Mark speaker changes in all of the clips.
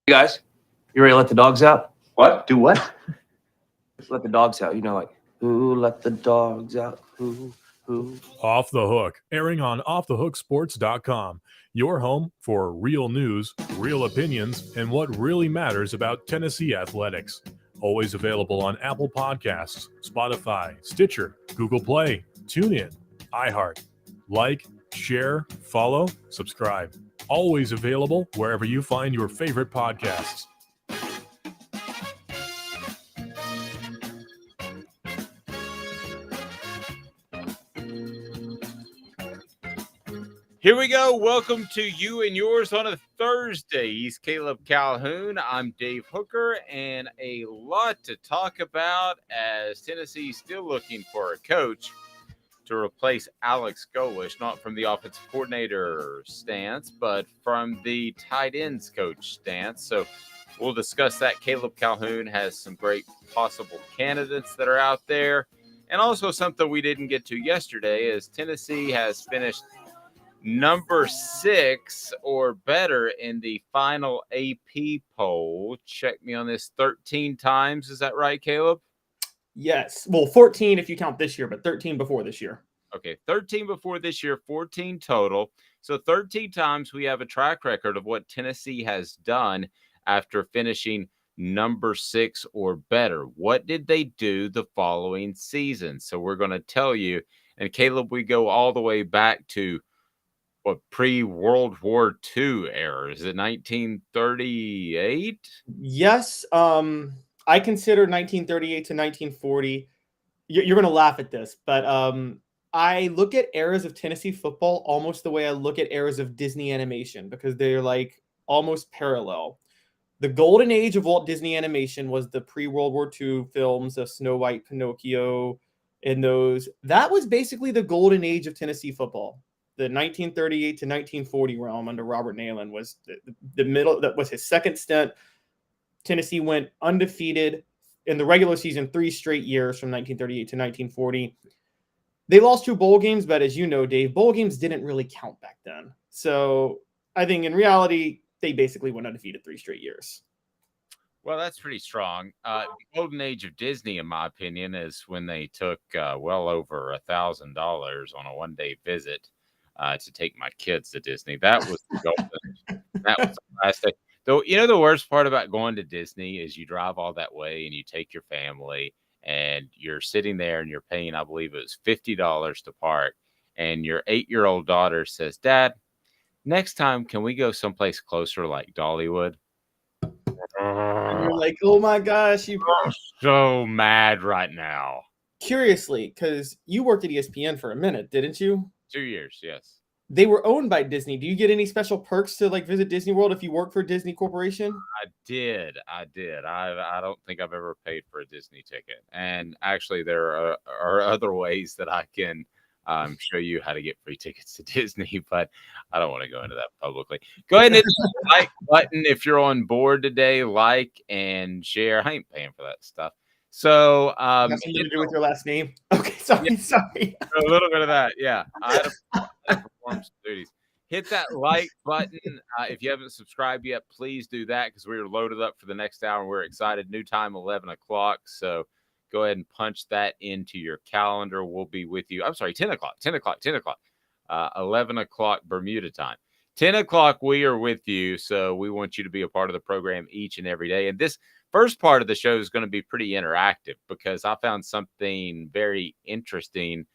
Speaker 1: You guys, you ready to let the dogs out?
Speaker 2: What?
Speaker 1: Do what? Let the dogs out. Who let the dogs out? Who?
Speaker 3: Off the Hook, airing on offthehooksports.com. Your home for real news, real opinions, and what really matters about Tennessee athletics. Always available on Apple Podcasts, Spotify, Stitcher, Google Play, TuneIn, iHeart. Like, share, follow, subscribe. Always available wherever you find your favorite podcasts.
Speaker 4: Here we go. Welcome to you and yours on a Thursday. He's Caleb Calhoun. I'm Dave Hooker, and a lot to talk about as Tennessee's still looking for a coach to replace Alex Golish, not from the offensive coordinator stance, but from the tight ends coach stance. So we'll discuss that. Caleb Calhoun has some great possible candidates that are out there. And also something we didn't get to yesterday is Tennessee has finished number 6 or better in the final AP poll. Check me on this, 13 times. Is that right, Caleb?
Speaker 2: Yes. Well, 14 if you count this year, but 13 before this year.
Speaker 4: Okay, 13 before this year, 14 total. So 13 times we have a track record of what Tennessee has done after finishing number 6 or better. What did they do the following season? So we're going to tell you. And Caleb, we go all the way back to pre-World War II era. Is it 1938?
Speaker 2: Yes. I consider 1938 to 1940. You're going to laugh at this, but I look at eras of Tennessee football almost the way I look at eras of Disney animation, because they're like almost parallel. The golden age of Walt Disney animation was the pre-World War II films of Snow White, Pinocchio, and those. That was basically the golden age of Tennessee football. The 1938 to 1940 realm under Robert Neyland was the middle. That was his second stint. Tennessee went undefeated in the regular season 3 straight years from 1938 to 1940. They lost 2 bowl games, but as you know, Dave, bowl games didn't really count back then. So I think in reality, they basically went undefeated 3 straight years.
Speaker 4: Well, that's pretty strong. The golden age of Disney, in my opinion, is when they took well over $1,000 on a one-day visit to take my kids to Disney. That was the golden. That was the last day. Though, you know, the worst part about going to Disney is you drive all that way and you take your family and you're sitting there and you're paying, I believe it was $50 to park. And your 8-year-old daughter says, "Dad, next time, can we go someplace closer like Dollywood?"
Speaker 2: You're like, oh my gosh.
Speaker 4: I'm so mad right now.
Speaker 2: Curiously, because you worked at ESPN for a minute, didn't you?
Speaker 4: 2 years, yes.
Speaker 2: They were owned by Disney. Do you get any special perks to like visit Disney World if you work for Disney Corporation?
Speaker 4: I did. I don't think I've ever paid for a Disney ticket. And actually, there are other ways that I can show you how to get free tickets to Disney, but I don't want to go into that publicly. Go ahead and hit the like button if you're on board today. Like and share. I ain't paying for that stuff. So
Speaker 2: Has something to do with your last name. Okay, sorry.
Speaker 4: A little bit of that, yeah. I had to perform some duties. Hit that like button. If you haven't subscribed yet, please do that, because we are loaded up for the next hour. We're excited. New time, 11 o'clock. So go ahead and punch that into your calendar. We'll be with you. I'm sorry, 10 o'clock. 11 o'clock Bermuda time. 10 o'clock, we are with you. So we want you to be a part of the program each and every day. And this first part of the show is going to be pretty interactive, because I found something very interesting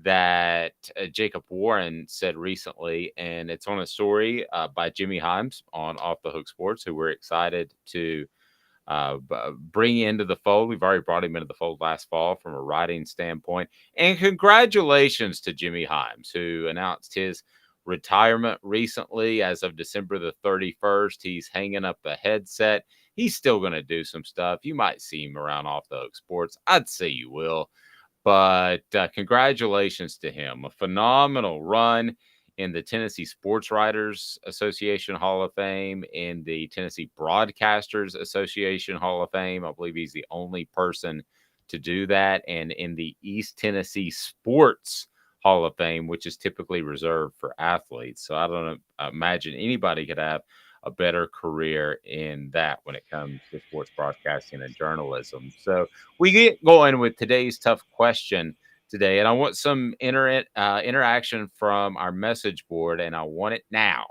Speaker 4: that Jacob Warren said recently, and it's on a story by Jimmy Himes on Off the Hook Sports, who we're excited to bring into the fold. We've already brought him into the fold last fall from a writing standpoint. And congratulations to Jimmy Himes, who announced his retirement recently as of December the 31st. He's hanging up the headset. He's still going to do some stuff. You might see him around Off the Hook Sports. I'd say you will. But congratulations to him. A phenomenal run in the Tennessee Sports Writers Association Hall of Fame, in the Tennessee Broadcasters Association Hall of Fame. I believe he's the only person to do that. And in the East Tennessee Sports Hall of Fame, which is typically reserved for athletes. So I don't imagine anybody could have a better career in that when it comes to sports broadcasting and journalism. So we get going with today's tough question today, and I want some interaction from our message board, and I want it now.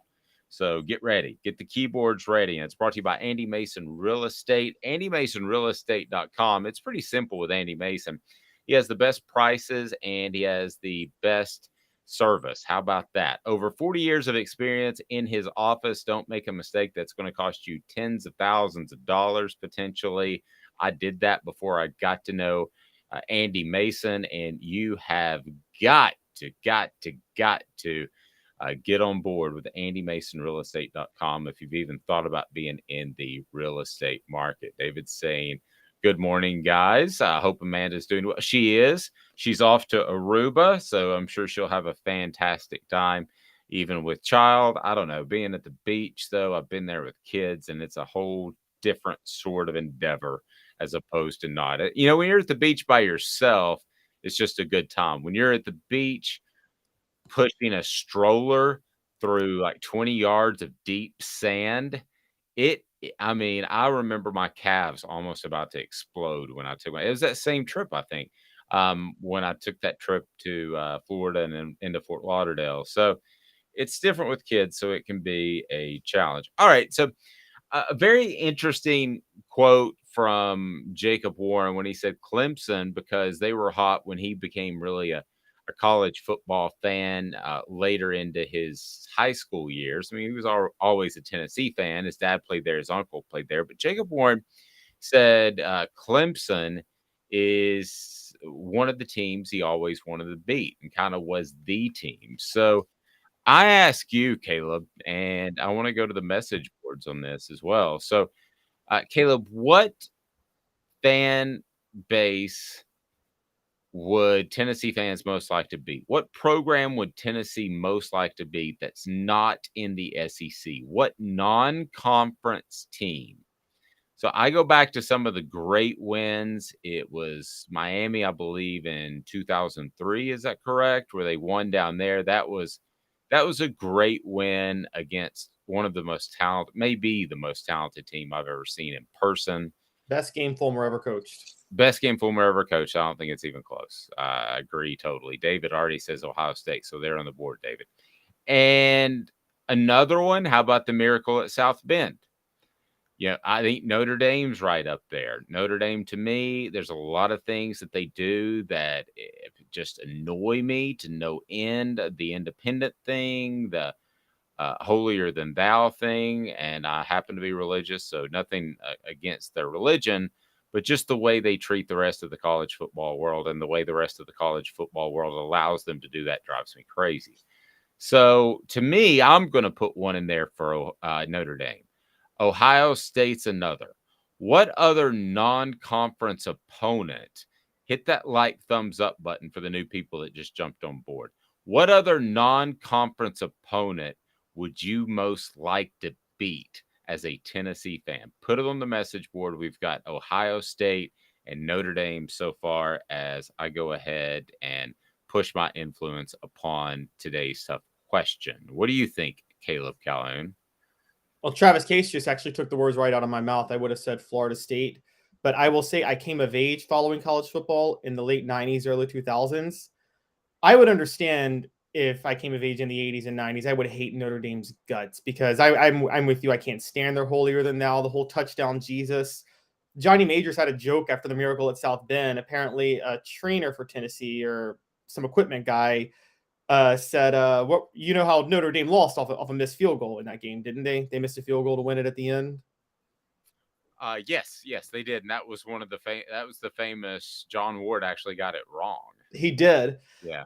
Speaker 4: So get ready, get the keyboards ready. And it's brought to you by Andy Mason Real Estate, AndyMasonRealEstate.com. It's pretty simple with Andy Mason. He has the best prices and he has the best service. How about that? Over 40 years of experience in his office. Don't make a mistake. That's going to cost you tens of thousands of dollars potentially. I did that before I got to know Andy Mason, and you have got to get on board with AndyMasonRealEstate.com if you've even thought about being in the real estate market. David's saying, good morning, guys. I hope Amanda's doing well. She is. She's off to Aruba, so I'm sure she'll have a fantastic time, even with child. I don't know. Being at the beach, though, I've been there with kids, and it's a whole different sort of endeavor as opposed to not. When you're at the beach by yourself, it's just a good time. When you're at the beach, pushing a stroller through like 20 yards of deep sand, I remember my calves almost about to explode when I took it was that same trip, I think, when I took that trip to Florida and then into Fort Lauderdale. So it's different with kids, so it can be a challenge. All right, so a very interesting quote from Jacob Warren when he said Clemson, because they were hot when he became really a college football fan later into his high school years. I mean, he was always a Tennessee fan. His dad played there. His uncle played there. But Jacob Warren said Clemson is one of the teams he always wanted to beat and kind of was the team. So I ask you, Caleb, and I want to go to the message boards on this as well. So, Caleb, what fan base would Tennessee fans most like to beat? What program would Tennessee most like to beat that's not in the SEC? What non-conference team? So I go back to some of the great wins. It was Miami, I believe, in 2003. Is that correct? Where they won down there. That was a great win against one of the most talented, maybe the most talented team I've ever seen in person.
Speaker 2: Best game Fulmer ever coached.
Speaker 4: Best game Fulmer ever coached. I don't think it's even close. I agree totally. David already says Ohio State, so they're on the board, David. And another one, how about the Miracle at South Bend? I think Notre Dame's right up there. Notre Dame, to me, there's a lot of things that they do that just annoy me to no end. The independent thing, the holier than thou thing, and I happen to be religious, so nothing against their religion, but just the way they treat the rest of the college football world and the way the rest of the college football world allows them to do that drives me crazy. So to me, I'm going to put one in there for Notre Dame. Ohio State's another. What other non-conference opponent, hit that like thumbs up button for the new people that just jumped on board. What other non-conference opponent would you most like to beat as a Tennessee fan? Put it on the message board. We've got Ohio State and Notre Dame so far as I go ahead and push my influence upon today's tough question. What do you think, Caleb Calhoun?
Speaker 2: Well, Travis Case just actually took the words right out of my mouth. I would have said Florida State, but I will say I came of age following college football in the late 90s, early 2000s. I would understand if I came of age in the 80s and 90s. I would hate Notre Dame's guts because I'm with you. I can't stand their holier than thou, the whole touchdown Jesus. Johnny Majors had a joke after the Miracle at South Bend. Apparently, a trainer for Tennessee or some equipment guy said, "What how Notre Dame lost off a missed field goal in that game, didn't they? They missed a field goal to win it at the end."
Speaker 4: Yes, they did, and that was one of the famous John Ward actually got it wrong.
Speaker 2: He did.
Speaker 4: Yeah.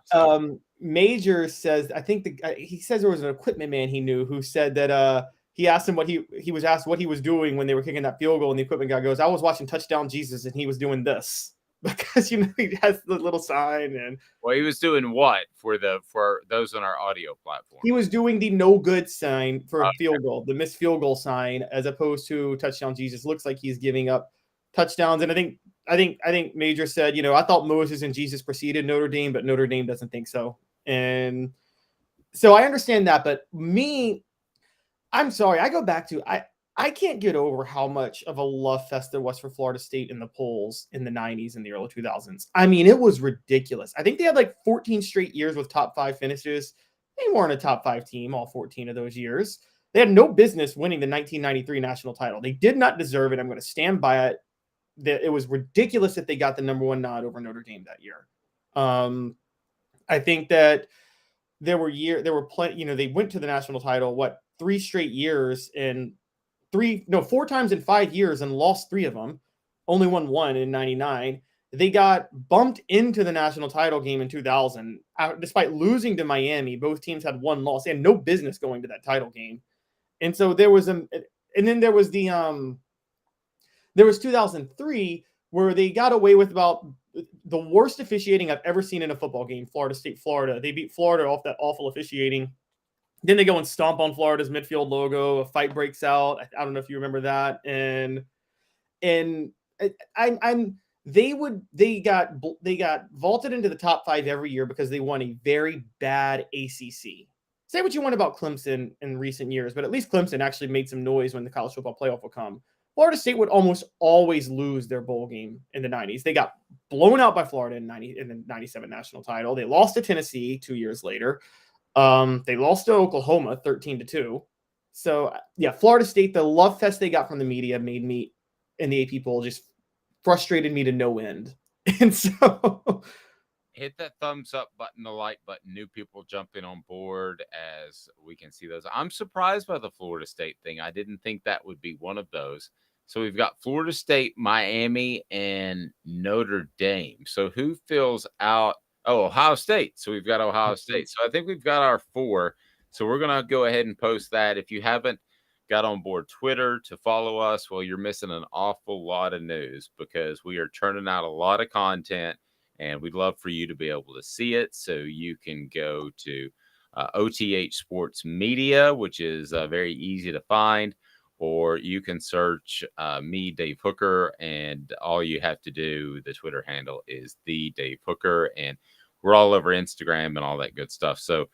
Speaker 2: Major says, I think he says there was an equipment man he knew who said that he asked him he was asked what he was doing when they were kicking that field goal, and the equipment guy goes, "I was watching Touchdown Jesus, and he was doing this." Because he has the little sign, and
Speaker 4: well, he was doing what for those on our audio platform?
Speaker 2: He was doing the no good sign for a field goal, the missed field goal sign, as opposed to Touchdown Jesus. Looks like he's giving up touchdowns, and I think Major said, I thought Moses and Jesus preceded Notre Dame, but Notre Dame doesn't think so, and so I understand that. But me, I'm sorry. I go back to I can't get over how much of a love fest there was for Florida State in the polls in the 90s and the early 2000s. I mean, it was ridiculous. I think they had like 14 straight years with top 5 finishes. They weren't a top 5 team all 14 of those years. They had no business winning the 1993 national title. They did not deserve it. I'm going to stand by it. It was ridiculous that they got the number 1 nod over Notre Dame that year. I think that there were plenty, they went to the national title, 3 straight years and 4 times in 5 years and lost 3 of them, only won 1 in 99. They got bumped into the national title game in 2000. Despite losing to Miami, both teams had 1 loss. They had no business going to that title game. And so there was there was there was 2003 where they got away with about the worst officiating I've ever seen in a football game. Florida State, Florida. They beat Florida off that awful officiating. Then they go and stomp on Florida's midfield logo. A fight breaks out. I don't know if you remember that. And they got vaulted into the top 5 every year because they won a very bad ACC. Say what you want about Clemson in recent years, but at least Clemson actually made some noise when the college football playoff would come. Florida State would almost always lose their bowl game in the 90s. They got blown out by Florida in the 97 national title. They lost to Tennessee 2 years later. They lost to Oklahoma 13-2. So yeah, Florida State, the love fest they got from the media made me and the AP poll just frustrated me to no end. And so
Speaker 4: hit that thumbs up button, the like button, new people jumping on board as we can see those. I'm surprised by the Florida State thing. I didn't think that would be one of those. So we've got Florida State, Miami, and Notre Dame. So who fills out? Oh, Ohio State. So we've got Ohio State. So I think we've got our 4. So we're going to go ahead and post that. If you haven't got on board Twitter to follow us, well, you're missing an awful lot of news because we are turning out a lot of content, and we'd love for you to be able to see it. So you can go to OTH Sports Media, which is very easy to find, or you can search me, Dave Hooker, and all you have to do, the Twitter handle is the Dave Hooker, and we're all over Instagram and all that good stuff. So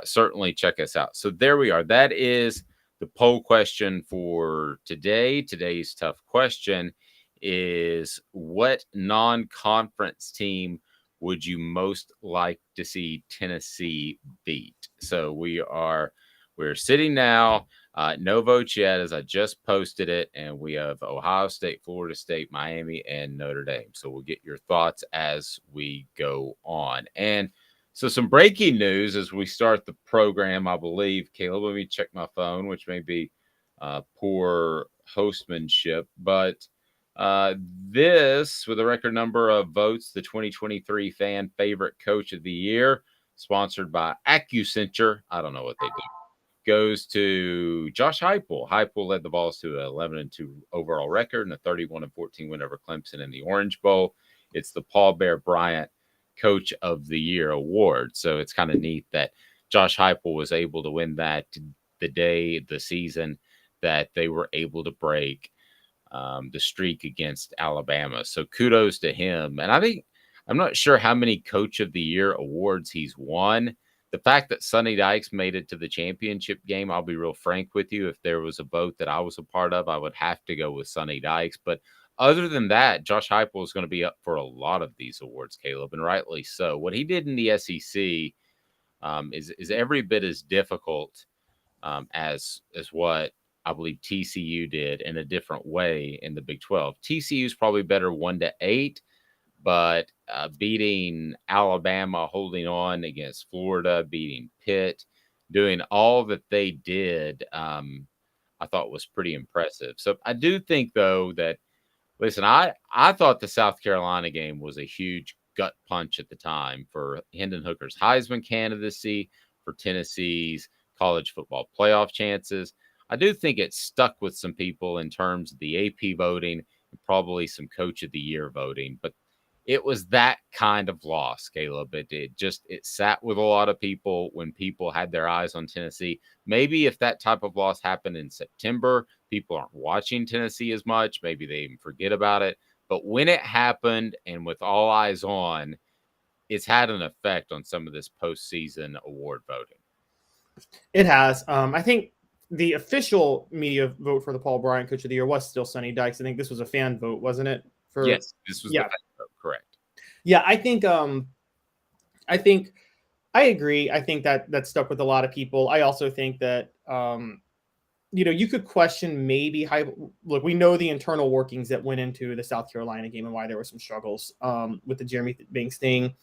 Speaker 4: certainly check us out. So there we are. That is the poll question for today. Today's tough question is, what non-conference team would you most like to see Tennessee beat? So we're sitting now. No votes yet, as I just posted it, and we have Ohio State, Florida State, Miami, and Notre Dame. So we'll get your thoughts as we go on. And so some breaking news as we start the program, I believe. Caleb, let me check my phone, which may be poor hostmanship, but this, with a record number of votes, the 2023 fan favorite coach of the year, sponsored by AccuCenture, I don't know what they do, goes to Josh Heupel. Heupel led the Vols to an 11-2 overall record and a 31-14 win over Clemson in the Orange Bowl. It's the Paul Bear Bryant Coach of the Year award. So it's kind of neat that Josh Heupel was able to win that the season that they were able to break the streak against Alabama. So kudos to him. And I'm not sure how many Coach of the Year awards he's won. The fact that Sonny Dykes made it to the championship game, I'll be real frank with you. If there was a vote that I was a part of, I would have to go with Sonny Dykes. But other than that, Josh Heupel is going to be up for a lot of these awards, Caleb, and rightly so. What he did in the SEC is every bit as difficult as what I believe TCU did in a different way in the Big 12. TCU is probably better 1-8, but beating Alabama, holding on against Florida, beating Pitt, doing all that they did, I thought was pretty impressive. So I do think, though, that, listen, I thought the South Carolina game was a huge gut punch at the time for Hendon Hooker's Heisman candidacy, for Tennessee's college football playoff chances. I do think it stuck with some people in terms of the AP voting and probably some Coach of the Year voting, but it was that kind of loss, Caleb. It sat with a lot of people when people had their eyes on Tennessee. Maybe if that type of loss happened in September, people aren't watching Tennessee as much. Maybe they even forget about it. But when it happened and with all eyes on, it's had an effect on some of this postseason award voting.
Speaker 2: it has. I think the official media vote for the Paul Bryant Coach of the Year was still Sonny Dykes. I think this was a fan vote, wasn't it?
Speaker 4: Yes, this was
Speaker 2: yeah.
Speaker 4: the fan vote, correct.
Speaker 2: Yeah, I think I agree. I think that stuck with a lot of people. I also think that you could question maybe look, we know the internal workings that went into the South Carolina game and why there were some struggles with the Jeremy Banks thing.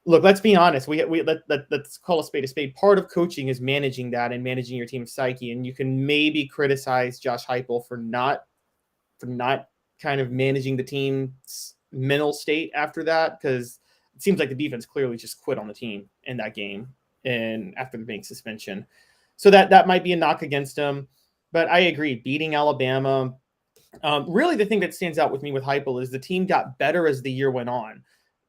Speaker 2: Look, let's be honest. Let's call a spade. Part of coaching is managing that and managing your team's psyche. And you can maybe criticize Josh Heupel for not kind of managing the team's mental state after that, because it seems like the defense clearly just quit on the team in that game and after the Banks suspension. So that might be a knock against him. But I agree, beating Alabama. Really, the thing that stands out with me with Heupel is the team got better as the year went on.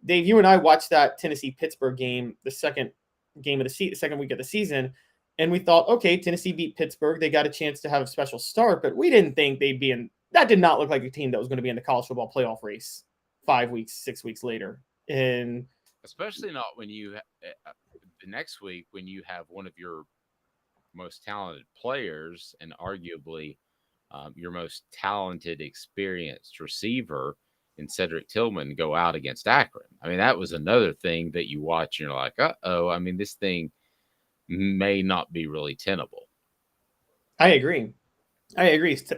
Speaker 2: Dave, you and I watched that Tennessee-Pittsburgh game, the second week of the season, and we thought, okay, Tennessee beat Pittsburgh. They got a chance to have a special start, but we didn't think they'd be in. That did not look like a team that was going to be in the college football playoff race 6 weeks later. And
Speaker 4: especially not when you the next week when you have one of your most talented players and arguably your most talented, experienced receiver in Cedric Tillman go out against Akron. I mean, that was another thing that you watch and you're like, uh-oh, I mean, this thing may not be really tenable.
Speaker 2: I agree.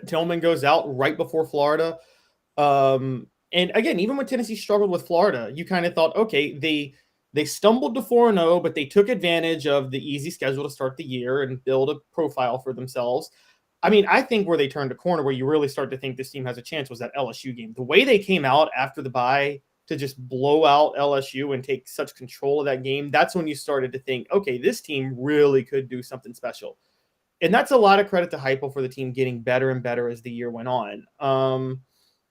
Speaker 2: Tillman goes out right before Florida. And again, even when Tennessee struggled with Florida, you kind of thought, okay, they stumbled to 4-0, but they took advantage of the easy schedule to start the year and build a profile for themselves. I mean, I think where they turned a corner, where you really start to think this team has a chance, was that LSU game. The way they came out after the bye to just blow out LSU and take such control of that game, that's when you started to think, okay, this team really could do something special. And that's a lot of credit to Heupel for the team getting better and better as the year went on.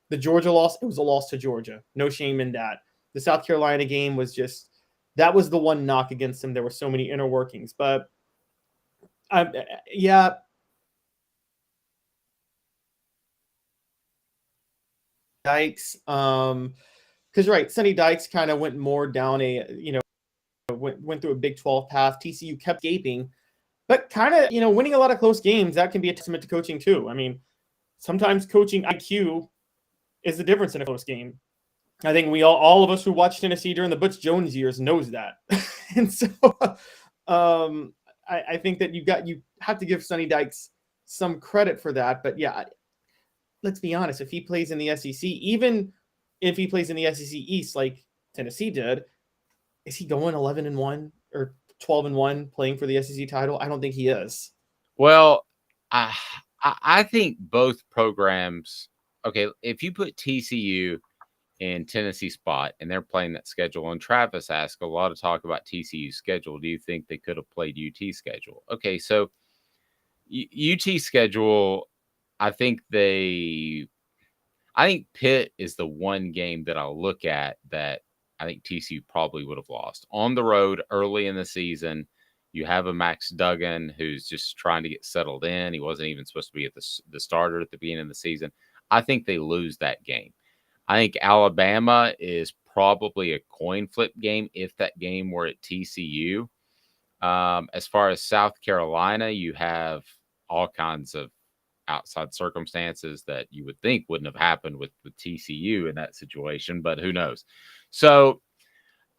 Speaker 2: The Georgia loss, it was a loss to Georgia. No shame in that. The South Carolina game was that was the one knock against them. There were so many inner workings. But, yeah, Dykes, because right, Sonny Dykes kind of went more down went through a Big 12 path. TCU kept gaping, but kind of winning a lot of close games. That can be a testament to coaching too. I mean, sometimes coaching IQ is the difference in a close game. I think all of us who watched Tennessee during the Butch Jones years knows that, and so I think that you have to give Sonny Dykes some credit for that. But yeah, let's be honest, if he plays in the SEC, even if he plays in the SEC East like Tennessee did, is he going 11-1 or 12-1 playing for the SEC title? I don't think he is.
Speaker 4: Well, I think both programs, okay, if you put TCU in Tennessee spot and they're playing that schedule, and Travis asked a lot of talk about TCU's schedule, do you think they could have played UT schedule? Okay, so UT schedule, I think Pitt is the one game that I'll look at that I think TCU probably would have lost. On the road early in the season, you have a Max Duggan who's just trying to get settled in. He wasn't even supposed to be at the starter at the beginning of the season. I think they lose that game. I think Alabama is probably a coin flip game if that game were at TCU. As far as South Carolina, you have all kinds of outside circumstances that you would think wouldn't have happened with TCU in that situation, but who knows? So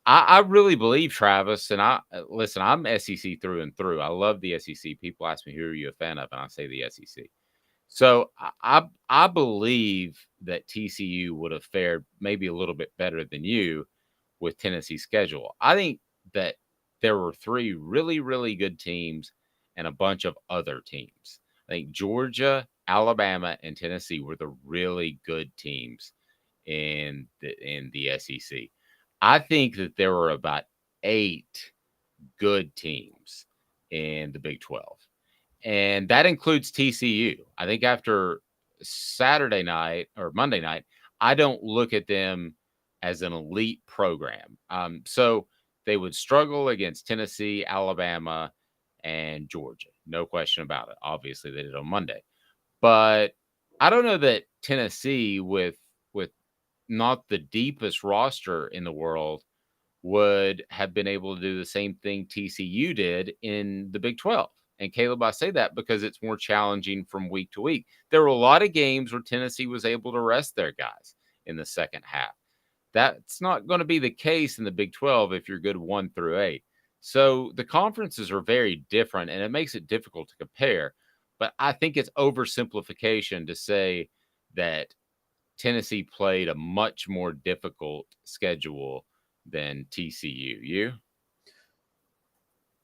Speaker 4: I really believe, Travis, and I'm SEC through and through. I love the SEC. People ask me, who are you a fan of? And I say the SEC. So I believe that TCU would have fared maybe a little bit better than you with Tennessee's schedule. I think that there were 3 really, really good teams and a bunch of other teams. I think Georgia, Alabama, and Tennessee were the really good teams in the SEC. I think that there were about 8 good teams in the Big 12. And that includes TCU. I think after Saturday night or Monday night, I don't look at them as an elite program. So they would struggle against Tennessee, Alabama, and Georgia. No question about it. Obviously, they did on Monday. But I don't know that Tennessee, with not the deepest roster in the world, would have been able to do the same thing TCU did in the Big 12. And Caleb, I say that because it's more challenging from week to week. There were a lot of games where Tennessee was able to rest their guys in the second half. That's not going to be the case in the Big 12 if you're good 1 through 8. So the conferences are very different, and it makes it difficult to compare. But I think it's oversimplification to say that Tennessee played a much more difficult schedule than TCU. You?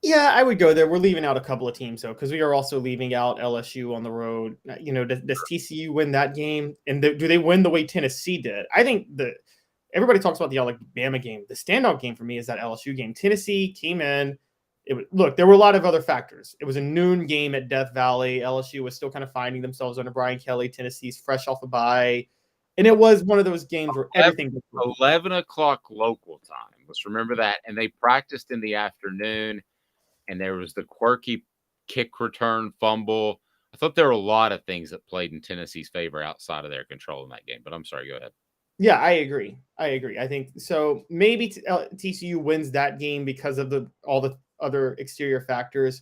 Speaker 2: Yeah, I would go there. We're leaving out a couple of teams though, because we are also leaving out LSU on the road. Does TCU win that game? And do they win the way Tennessee did? I think everybody talks about the Alabama game. The standout game for me is that LSU game. Tennessee came in. Look, there were a lot of other factors. It was a noon game at Death Valley. LSU was still kind of finding themselves under Brian Kelly. Tennessee's fresh off a bye. And it was one of those games where everything
Speaker 4: 11 o'clock local time. Let's remember that. And they practiced in the afternoon, and there was the quirky kick return fumble. I thought there were a lot of things that played in Tennessee's favor outside of their control in that game. But I'm sorry, go ahead.
Speaker 2: Yeah, I agree. I think so. Maybe TCU wins that game because of all the other exterior factors.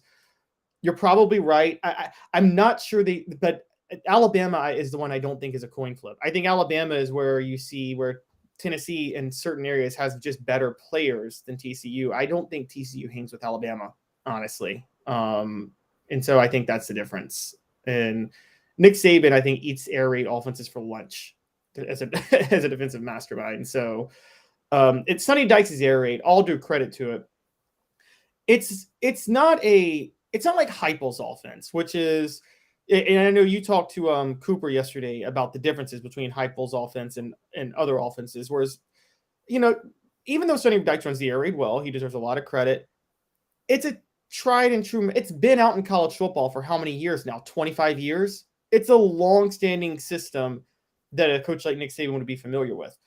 Speaker 2: You're probably right. I'm not sure but Alabama is the one I don't think is a coin flip. I think Alabama is where you see where Tennessee in certain areas has just better players than TCU. I don't think TCU hangs with Alabama, honestly. And so I think that's the difference. And Nick Saban, I think, eats air raid offenses for lunch as a defensive mastermind. So it's Sonny Dykes' air raid. All due credit to it. It's not like Heupel's offense, which is, and I know you talked to Cooper yesterday about the differences between Heupel's offense and other offenses. Whereas, even though Sonny Dykes runs the air raid well, he deserves a lot of credit. It's a tried and true. It's been out in college football for how many years now? 25 years. It's a long-standing system that a coach like Nick Saban would be familiar with.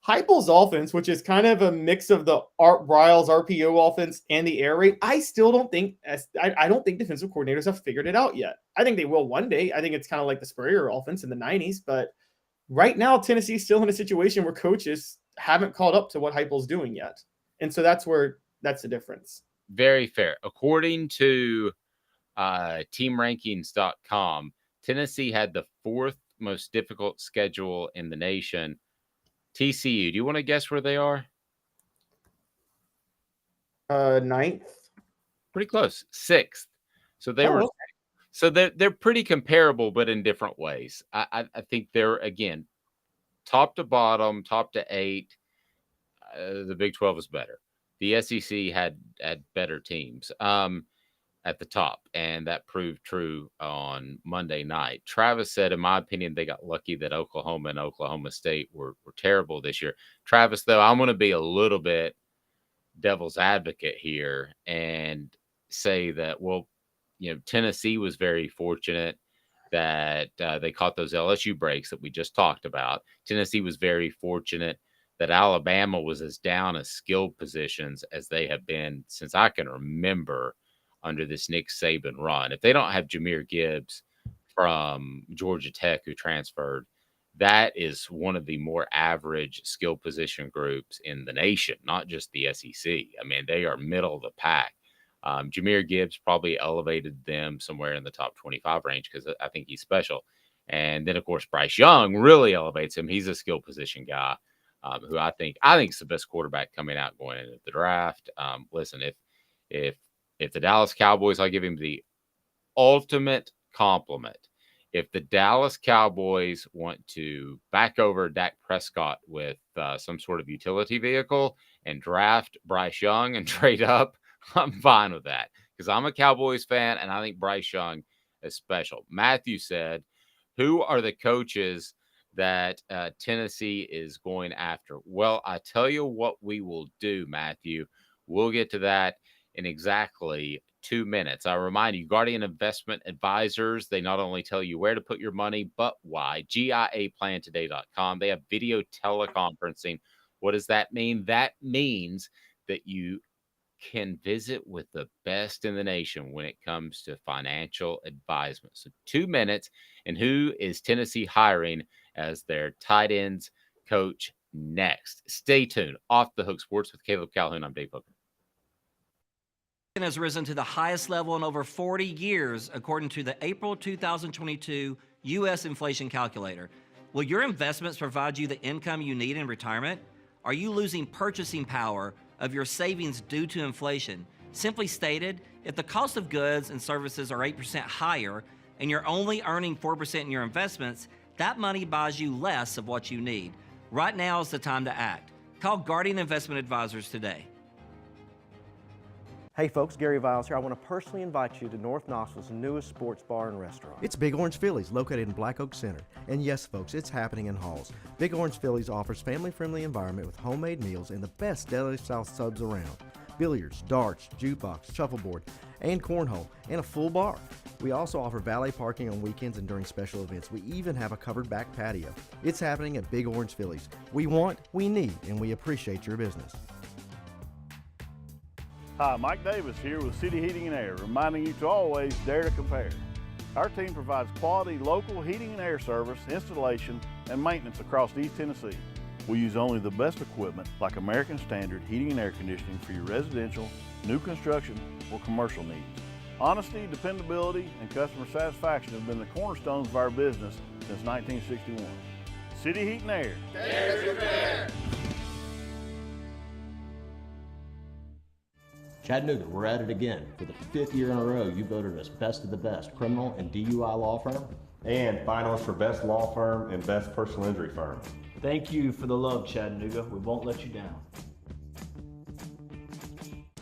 Speaker 2: Heupel's offense, which is kind of a mix of the Art Briles RPO offense and the air raid, I still don't think I don't think defensive coordinators have figured it out yet. I think they will one day. I think it's kind of like the Spurrier offense in the 90s, but right now Tennessee's still in a situation where coaches haven't caught up to what Heupel's doing yet. And so that's the difference.
Speaker 4: Very fair. According to teamrankings.com, Tennessee had the 4th most difficult schedule in the nation. TCU, do you want to guess where they are?
Speaker 2: 9th.
Speaker 4: Pretty close. 6th. So they're pretty comparable, but in different ways. I think they're, again, top to bottom, top to 8. The Big 12 is better. The SEC had better teams at the top, and that proved true on Monday night. Travis said, in my opinion, they got lucky that Oklahoma and Oklahoma State were terrible this year. Travis, though, I'm going to be a little bit devil's advocate here and say that, Tennessee was very fortunate that they caught those LSU breaks that we just talked about. Tennessee was very fortunate that Alabama was as down as skilled positions as they have been since I can remember under this Nick Saban run. If they don't have Jahmyr Gibbs from Georgia Tech who transferred, that is one of the more average skill position groups in the nation, not just the SEC. I mean, they are middle of the pack. Jahmyr Gibbs probably elevated them somewhere in the top 25 range because I think he's special. And then, of course, Bryce Young really elevates him. He's a skill position guy who I think is the best quarterback coming out going into the draft. Listen, if the Dallas Cowboys, I'll give him the ultimate compliment. If the Dallas Cowboys want to back over Dak Prescott with some sort of utility vehicle and draft Bryce Young and trade up, I'm fine with that because I'm a Cowboys fan and I think Bryce Young is special. Matthew said, who are the coaches that Tennessee is going after? Well, I tell you what we will do, Matthew. We'll get to that in exactly 2 minutes. I remind you, Guardian Investment Advisors, they not only tell you where to put your money, but why. GIAplantoday.com. They have video teleconferencing. What does that mean? That means that you can visit with the best in the nation when it comes to financial advisement. So 2 minutes. And who is Tennessee hiring as their tight ends coach next? Stay tuned. Off the Hook Sports with Caleb Calhoun. I'm Dave Hooker.
Speaker 5: Has risen to the highest level in over 40 years, according to the April 2022 U.S. inflation calculator. Will your investments provide you the income you need in retirement? Are you losing purchasing power of your savings due to inflation? Simply stated, if the cost of goods and services are 8% higher and you're only earning 4% in your investments, that money buys you less of what you need. Right now is the time to act. Call Guardian Investment Advisors today.
Speaker 6: Hey folks, Gary Viles here. I want to personally invite you to North Knoxville's newest sports bar and restaurant. It's Big Orange Phillies, located in Black Oak Center. And yes folks, it's happening in Halls. Big Orange Phillies offers family-friendly environment with homemade meals and the best deli-style subs around. Billiards, darts, jukebox, shuffleboard, and cornhole, and a full bar. We also offer valet parking on weekends and during special events. We even have a covered back patio. It's happening at Big Orange Phillies. We want, we need, and we appreciate your business.
Speaker 7: Hi, Mike Davis here with City Heating and Air, reminding you to always dare to compare. Our team provides quality local heating and air service, installation, and maintenance across East Tennessee. We use only the best equipment like American Standard heating and air conditioning for your residential, new construction, or commercial needs. Honesty, dependability, and customer satisfaction have been the cornerstones of our business since 1961. City Heat and Air.
Speaker 8: Dare to compare.
Speaker 9: Chattanooga, we're at it again. For the 5th year in a row, you voted us best of the best criminal and DUI law firm.
Speaker 10: And finalists for best law firm and best personal injury firm.
Speaker 11: Thank you for the love, Chattanooga. We won't let you down.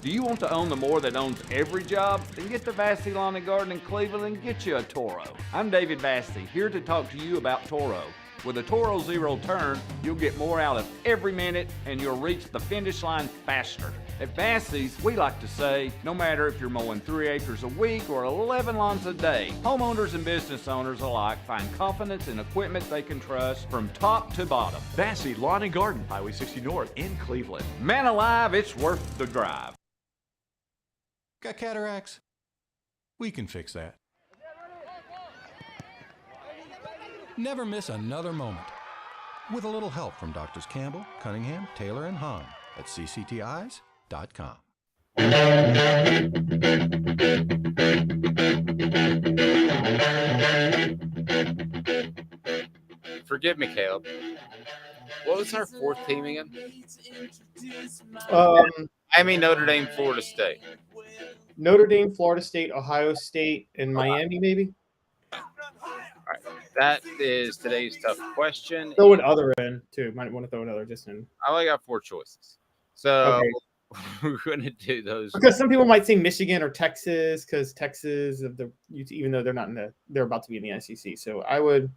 Speaker 12: Do you want to own the more that owns every job? Then get to Vassy Lawn and Garden in Cleveland and get you a Toro. I'm David Vassy, here to talk to you about Toro. With a Toro Zero Turn, you'll get more out of every minute and you'll reach the finish line faster. At Vassy's, we like to say, no matter if you're mowing 3 acres a week or 11 lawns a day, homeowners and business owners alike find confidence in equipment they can trust from top to bottom.
Speaker 13: Vassy Lawn and Garden, Highway 60 North in Cleveland.
Speaker 12: Man alive, it's worth the drive.
Speaker 14: Got cataracts? We can fix that. Never miss another moment. With a little help from Doctors Campbell, Cunningham, Taylor, and Hahn at cctis.com.
Speaker 4: Forgive me, Caleb. What was our 4th team again? Miami, Notre Dame, Florida State.
Speaker 2: Notre Dame, Florida State, Ohio State, and Miami, maybe?
Speaker 4: All right. That is today's tough question.
Speaker 2: Throw an other in, too. Might want to throw another just in.
Speaker 4: I only got 4 choices. So
Speaker 2: okay.
Speaker 4: We're going to do those.
Speaker 2: Because some people might say Michigan or Texas, because Texas, of the even though they're not in they're about to be in the SEC. So I would.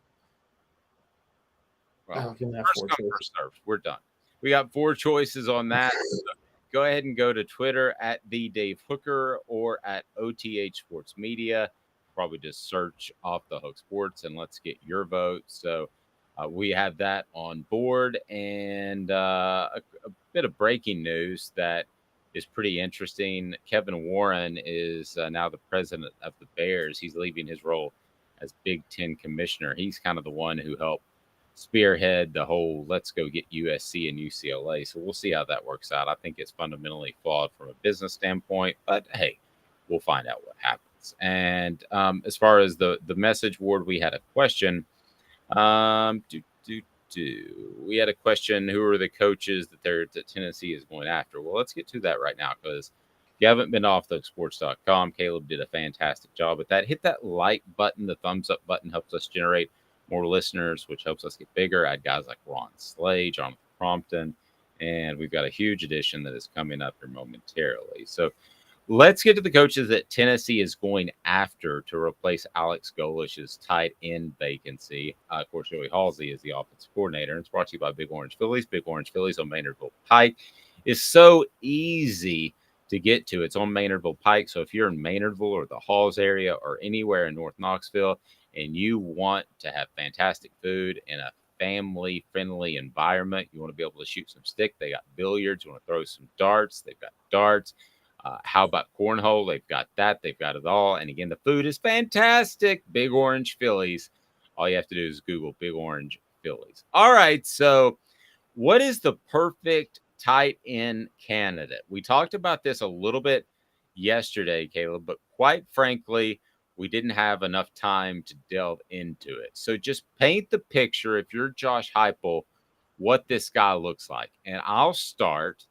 Speaker 4: Well, first come, first served. We're done. We got 4 choices on that. So go ahead and go to Twitter at the Dave Hooker or at OTH Sports Media. Probably just search Off the Hook Sports and let's get your vote. So we have that on board, and a bit of breaking news that is pretty interesting. Kevin Warren is now the president of the Bears. He's leaving his role as Big Ten commissioner. He's kind of the one who helped spearhead the whole let's go get USC and UCLA. So we'll see how that works out. I think it's fundamentally flawed from a business standpoint, but hey, we'll find out what happens. And as far as the message board, we had a question. We had a question. Who are the coaches that Tennessee is going after? Well, let's get to that right now, because if you haven't been to offthehooksports.com, Caleb did a fantastic job with that. Hit that like button. The thumbs up button helps us generate more listeners, which helps us get bigger. I had guys like Ron Slay, Jonathan Crompton, and we've got a huge addition that is coming up here momentarily. So let's get to the coaches that Tennessee is going after to replace Alex Golish's tight end vacancy. Of course, Joey Halsey is the offensive coordinator, and it's brought to you by Big Orange Phillies. Big Orange Phillies on Maynardville Pike is so easy to get to. It's on Maynardville Pike, so if you're in Maynardville or the Halls area or anywhere in North Knoxville and you want to have fantastic food in a family-friendly environment, you want to be able to shoot some stick, they got billiards. You want to throw some darts, they've got darts. How about cornhole? They've got that. They've got it all. And again, the food is fantastic. Big Orange Phillies. All you have to do is Google Big Orange Phillies. All right. So what is the perfect tight end candidate? We talked about this a little bit yesterday, Caleb, but quite frankly, we didn't have enough time to delve into it. So just paint the picture, if you're Josh Heupel, what this guy looks like. And I'll start.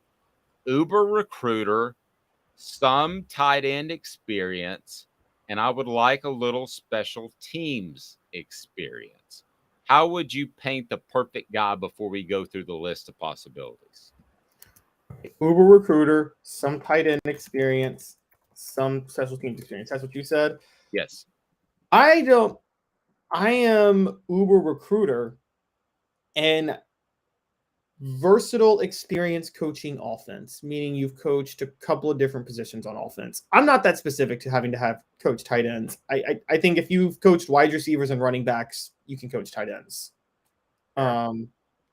Speaker 4: Uber recruiter, some tight end experience, and I would like a little special teams experience. How would you paint the perfect guy before we go through the list of possibilities?
Speaker 2: Uber recruiter, some tight end experience, some special teams experience. That's what you said?
Speaker 4: Yes.
Speaker 2: I am Uber recruiter and versatile experience coaching offense, meaning you've coached a couple of different positions on offense. I'm not that specific to having to have coach tight ends. I think if you've coached wide receivers and running backs, you can coach tight ends.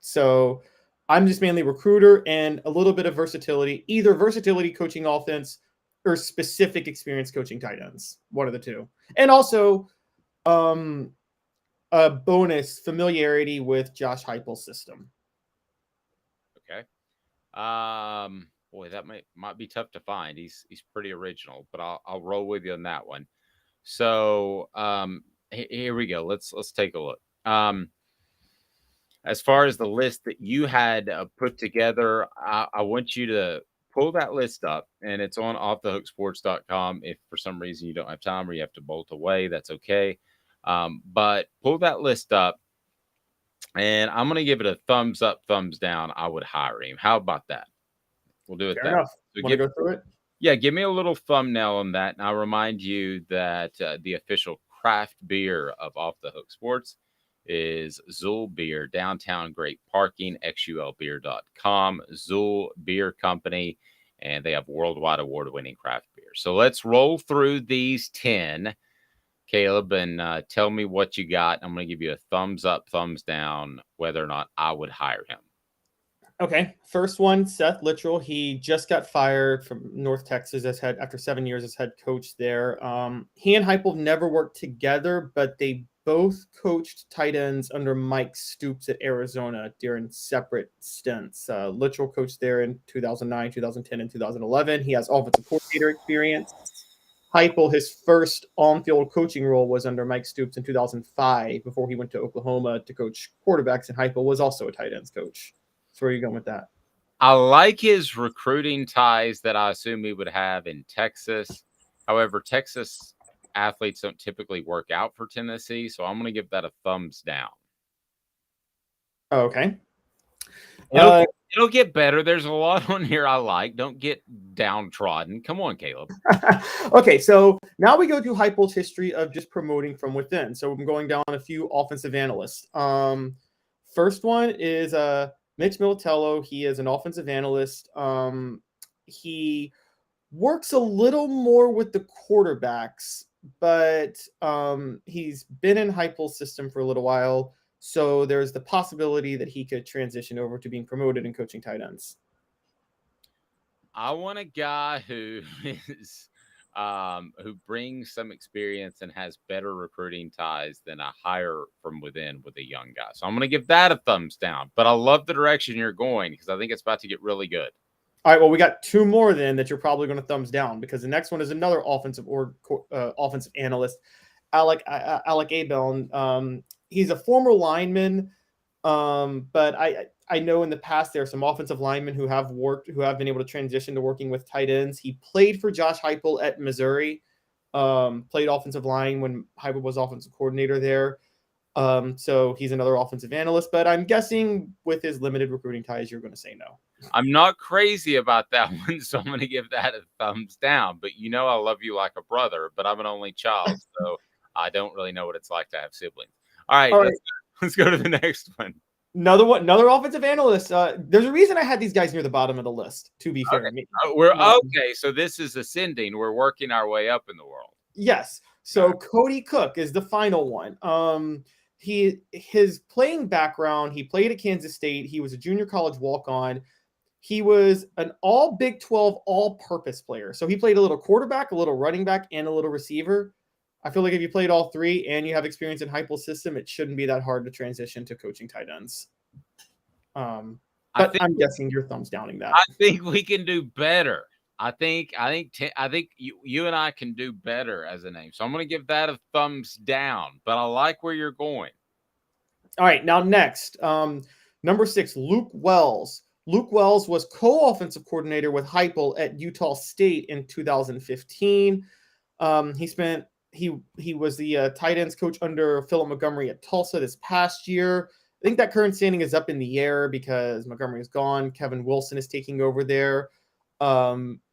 Speaker 2: So I'm just mainly recruiter and a little bit of versatility, either versatility coaching offense or specific experience coaching tight ends, one of the two. And also a bonus familiarity with Josh Heupel's system.
Speaker 4: Okay. Boy, that might be tough to find. He's pretty original, but I'll roll with you on that one. So here we go. Let's take a look. As far as the list that you had put together, I want you to pull that list up, and it's on offthehooksports.com. If for some reason you don't have time or you have to bolt away, that's okay. But pull that list up, and I'm going to give it a thumbs up, thumbs down. I would hire him. How about that? We'll do it
Speaker 2: Fair enough.
Speaker 4: So
Speaker 2: Want to go through it?
Speaker 4: Yeah, give me a little thumbnail on that. And I'll remind you that the official craft beer of Off the Hook Sports is Zool Beer, downtown great parking, xulbeer.com, Zool Beer Company, and they have worldwide award-winning craft beer. So let's roll through these 10, Caleb, and tell me what you got. I'm going to give you a thumbs up, thumbs down, whether or not I would hire him.
Speaker 2: Okay, first one, Seth Littrell. He just got fired from North Texas after 7 years as head coach there. He and Heupel never worked together, but they both coached tight ends under Mike Stoops at Arizona during separate stints. Littrell coached there in 2009, 2010, and 2011. He has offensive coordinator experience. Heupel, his first on-field coaching role was under Mike Stoops in 2005 before he went to Oklahoma to coach quarterbacks, and Heupel was also a tight ends coach. So where are you going with that?
Speaker 4: I like his recruiting ties that I assume he would have in Texas. However, Texas athletes don't typically work out for Tennessee, so I'm going to give that a thumbs down.
Speaker 2: Okay.
Speaker 4: It'll get better. There's a lot on here I like. Don't get downtrodden. Come on, Caleb.
Speaker 2: Okay, so now we go to Heupel's history of just promoting from within. So I'm going down a few offensive analysts. First one is Mitch Militello. He is an offensive analyst. He works a little more with the quarterbacks, but he's been in Heupel's system for a little while. So there's the possibility that he could transition over to being promoted and coaching tight ends.
Speaker 4: I want a guy who is who brings some experience and has better recruiting ties than a hire from within with a young guy. So I'm going to give that a thumbs down. But I love the direction you're going because I think it's about to get really good.
Speaker 2: All right, well, we got two more then that you're probably going to thumbs down because the next one is another offensive analyst, Alec Abel. He's a former lineman, but I know in the past there are some offensive linemen who have been able to transition to working with tight ends. He played for Josh Heupel at Missouri, played offensive line when Heupel was offensive coordinator there. So he's another offensive analyst, but I'm guessing with his limited recruiting ties, you're going to say no.
Speaker 4: I'm not crazy about that one, so I'm going to give that a thumbs down. But you know I love you like a brother, but I'm an only child, so I don't really know what it's like to have siblings. All right. Let's go to the next one.
Speaker 2: Another offensive analyst. There's a reason I had these guys near the bottom of the list, to be fair.
Speaker 4: Okay. So this is ascending. We're working our way up in the world.
Speaker 2: Yes. So Cody Cook is the final one. His playing background, he played at Kansas State. He was a junior college walk-on. He was an all Big 12 all-purpose player. So he played a little quarterback, a little running back, and a little receiver. I feel like if you played all three and you have experience in Heupel's system, it shouldn't be that hard to transition to coaching tight ends. But I'm guessing you're thumbs downing that.
Speaker 4: I think we can do better. I think you and I can do better as a name. So I'm going to give that a thumbs down, but I like where you're going.
Speaker 2: All right, now next, number 6, Luke Wells. Luke Wells was co-offensive coordinator with Heupel at Utah State in 2015. He was the tight ends coach under Phillip Montgomery at Tulsa this past year. I think that current standing is up in the air because Montgomery is gone. Kevin Wilson is taking over there.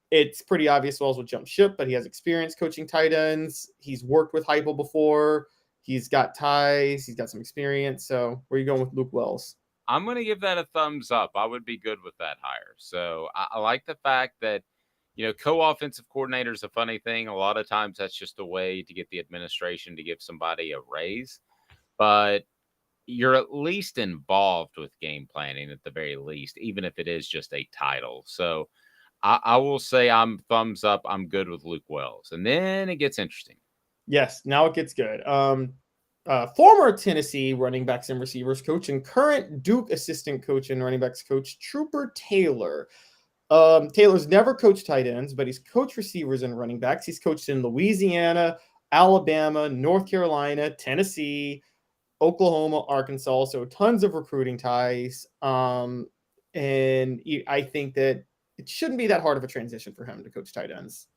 Speaker 2: It's pretty obvious Wells will jump ship, but he has experience coaching tight ends. He's worked with Heupel before. He's got ties. He's got some experience. So where are you going with Luke Wells?
Speaker 4: I'm going to give that a thumbs up. I would be good with that hire. So I like the fact that, co-offensive coordinator is a funny thing. A lot of times that's just a way to get the administration to give somebody a raise. But you're at least involved with game planning at the very least, even if it is just a title. So I will say I'm thumbs up. I'm good with Luke Wells. And then it gets interesting.
Speaker 2: Yes, now it gets good. Former Tennessee running backs and receivers coach and current Duke assistant coach and running backs coach, Trooper Taylor. Taylor's never coached tight ends, but he's coached receivers and running backs. He's coached in Louisiana, Alabama, North Carolina, Tennessee, Oklahoma, Arkansas. So tons of recruiting ties. And I think that it shouldn't be that hard of a transition for him to coach tight ends.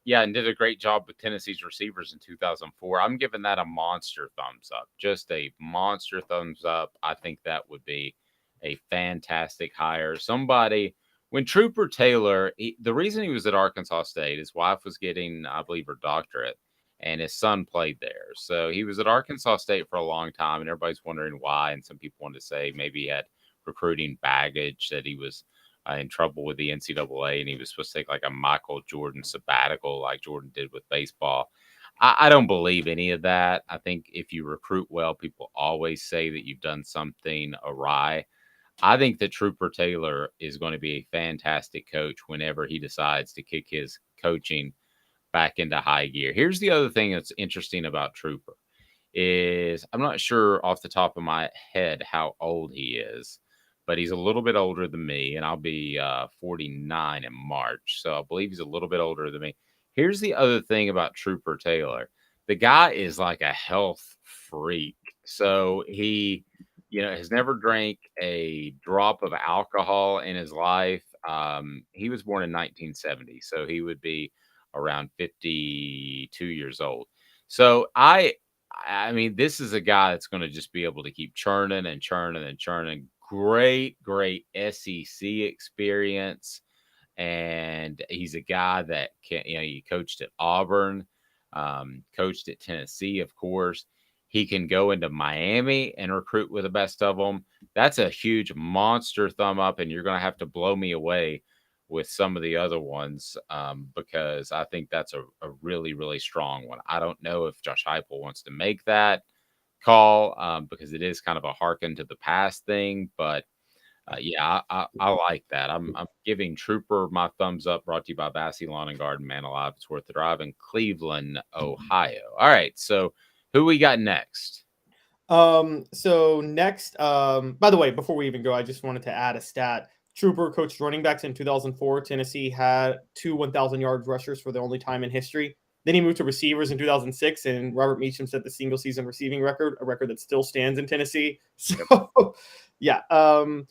Speaker 4: Yeah, and did a great job with Tennessee's receivers in 2004. I'm giving that a monster thumbs up. Just a monster thumbs up. I think that would be a fantastic hire. Somebody, when Trooper Taylor, the reason he was at Arkansas State, his wife was getting, I believe, her doctorate, and his son played there. So he was at Arkansas State for a long time, and everybody's wondering why. And some people wanted to say maybe he had recruiting baggage, that he was in trouble with the NCAA, and he was supposed to take like a Michael Jordan sabbatical like Jordan did with baseball. I don't believe any of that. I think if you recruit well, people always say that you've done something awry. I think that Trooper Taylor is going to be a fantastic coach whenever he decides to kick his coaching back into high gear. Here's the other thing that's interesting about Trooper is I'm not sure off the top of my head how old he is, but he's a little bit older than me, and I'll be 49 in March. So I believe he's a little bit older than me. Here's the other thing about Trooper Taylor. The guy is like a health freak. So he, has never drank a drop of alcohol in his life. He was born in 1970, so he would be around 52 years old. So I mean, this is a guy that's going to just be able to keep churning and churning and churning. Great SEC experience. And he's a guy that can, he coached at Auburn, coached at Tennessee, of course. He can go into Miami and recruit with the best of them. That's a huge monster thumb up, and you're going to have to blow me away with some of the other ones because I think that's a really, really strong one. I don't know if Josh Heupel wants to make that call because it is kind of a hearken to the past thing, but yeah, I like that. I'm giving Trooper my thumbs up. Brought to you by Bassey Lawn and Garden, Man Alive. It's worth the drive in Cleveland, Ohio. All right, so who we got next?
Speaker 2: So next, by the way, before we even go, I just wanted to add a stat. Trooper coached running backs in 2004. Tennessee had 2 1,000-yard rushers for the only time in history. Then he moved to receivers in 2006, and Robert Meacham set the single-season receiving record, a record that still stands in Tennessee. So, yeah. All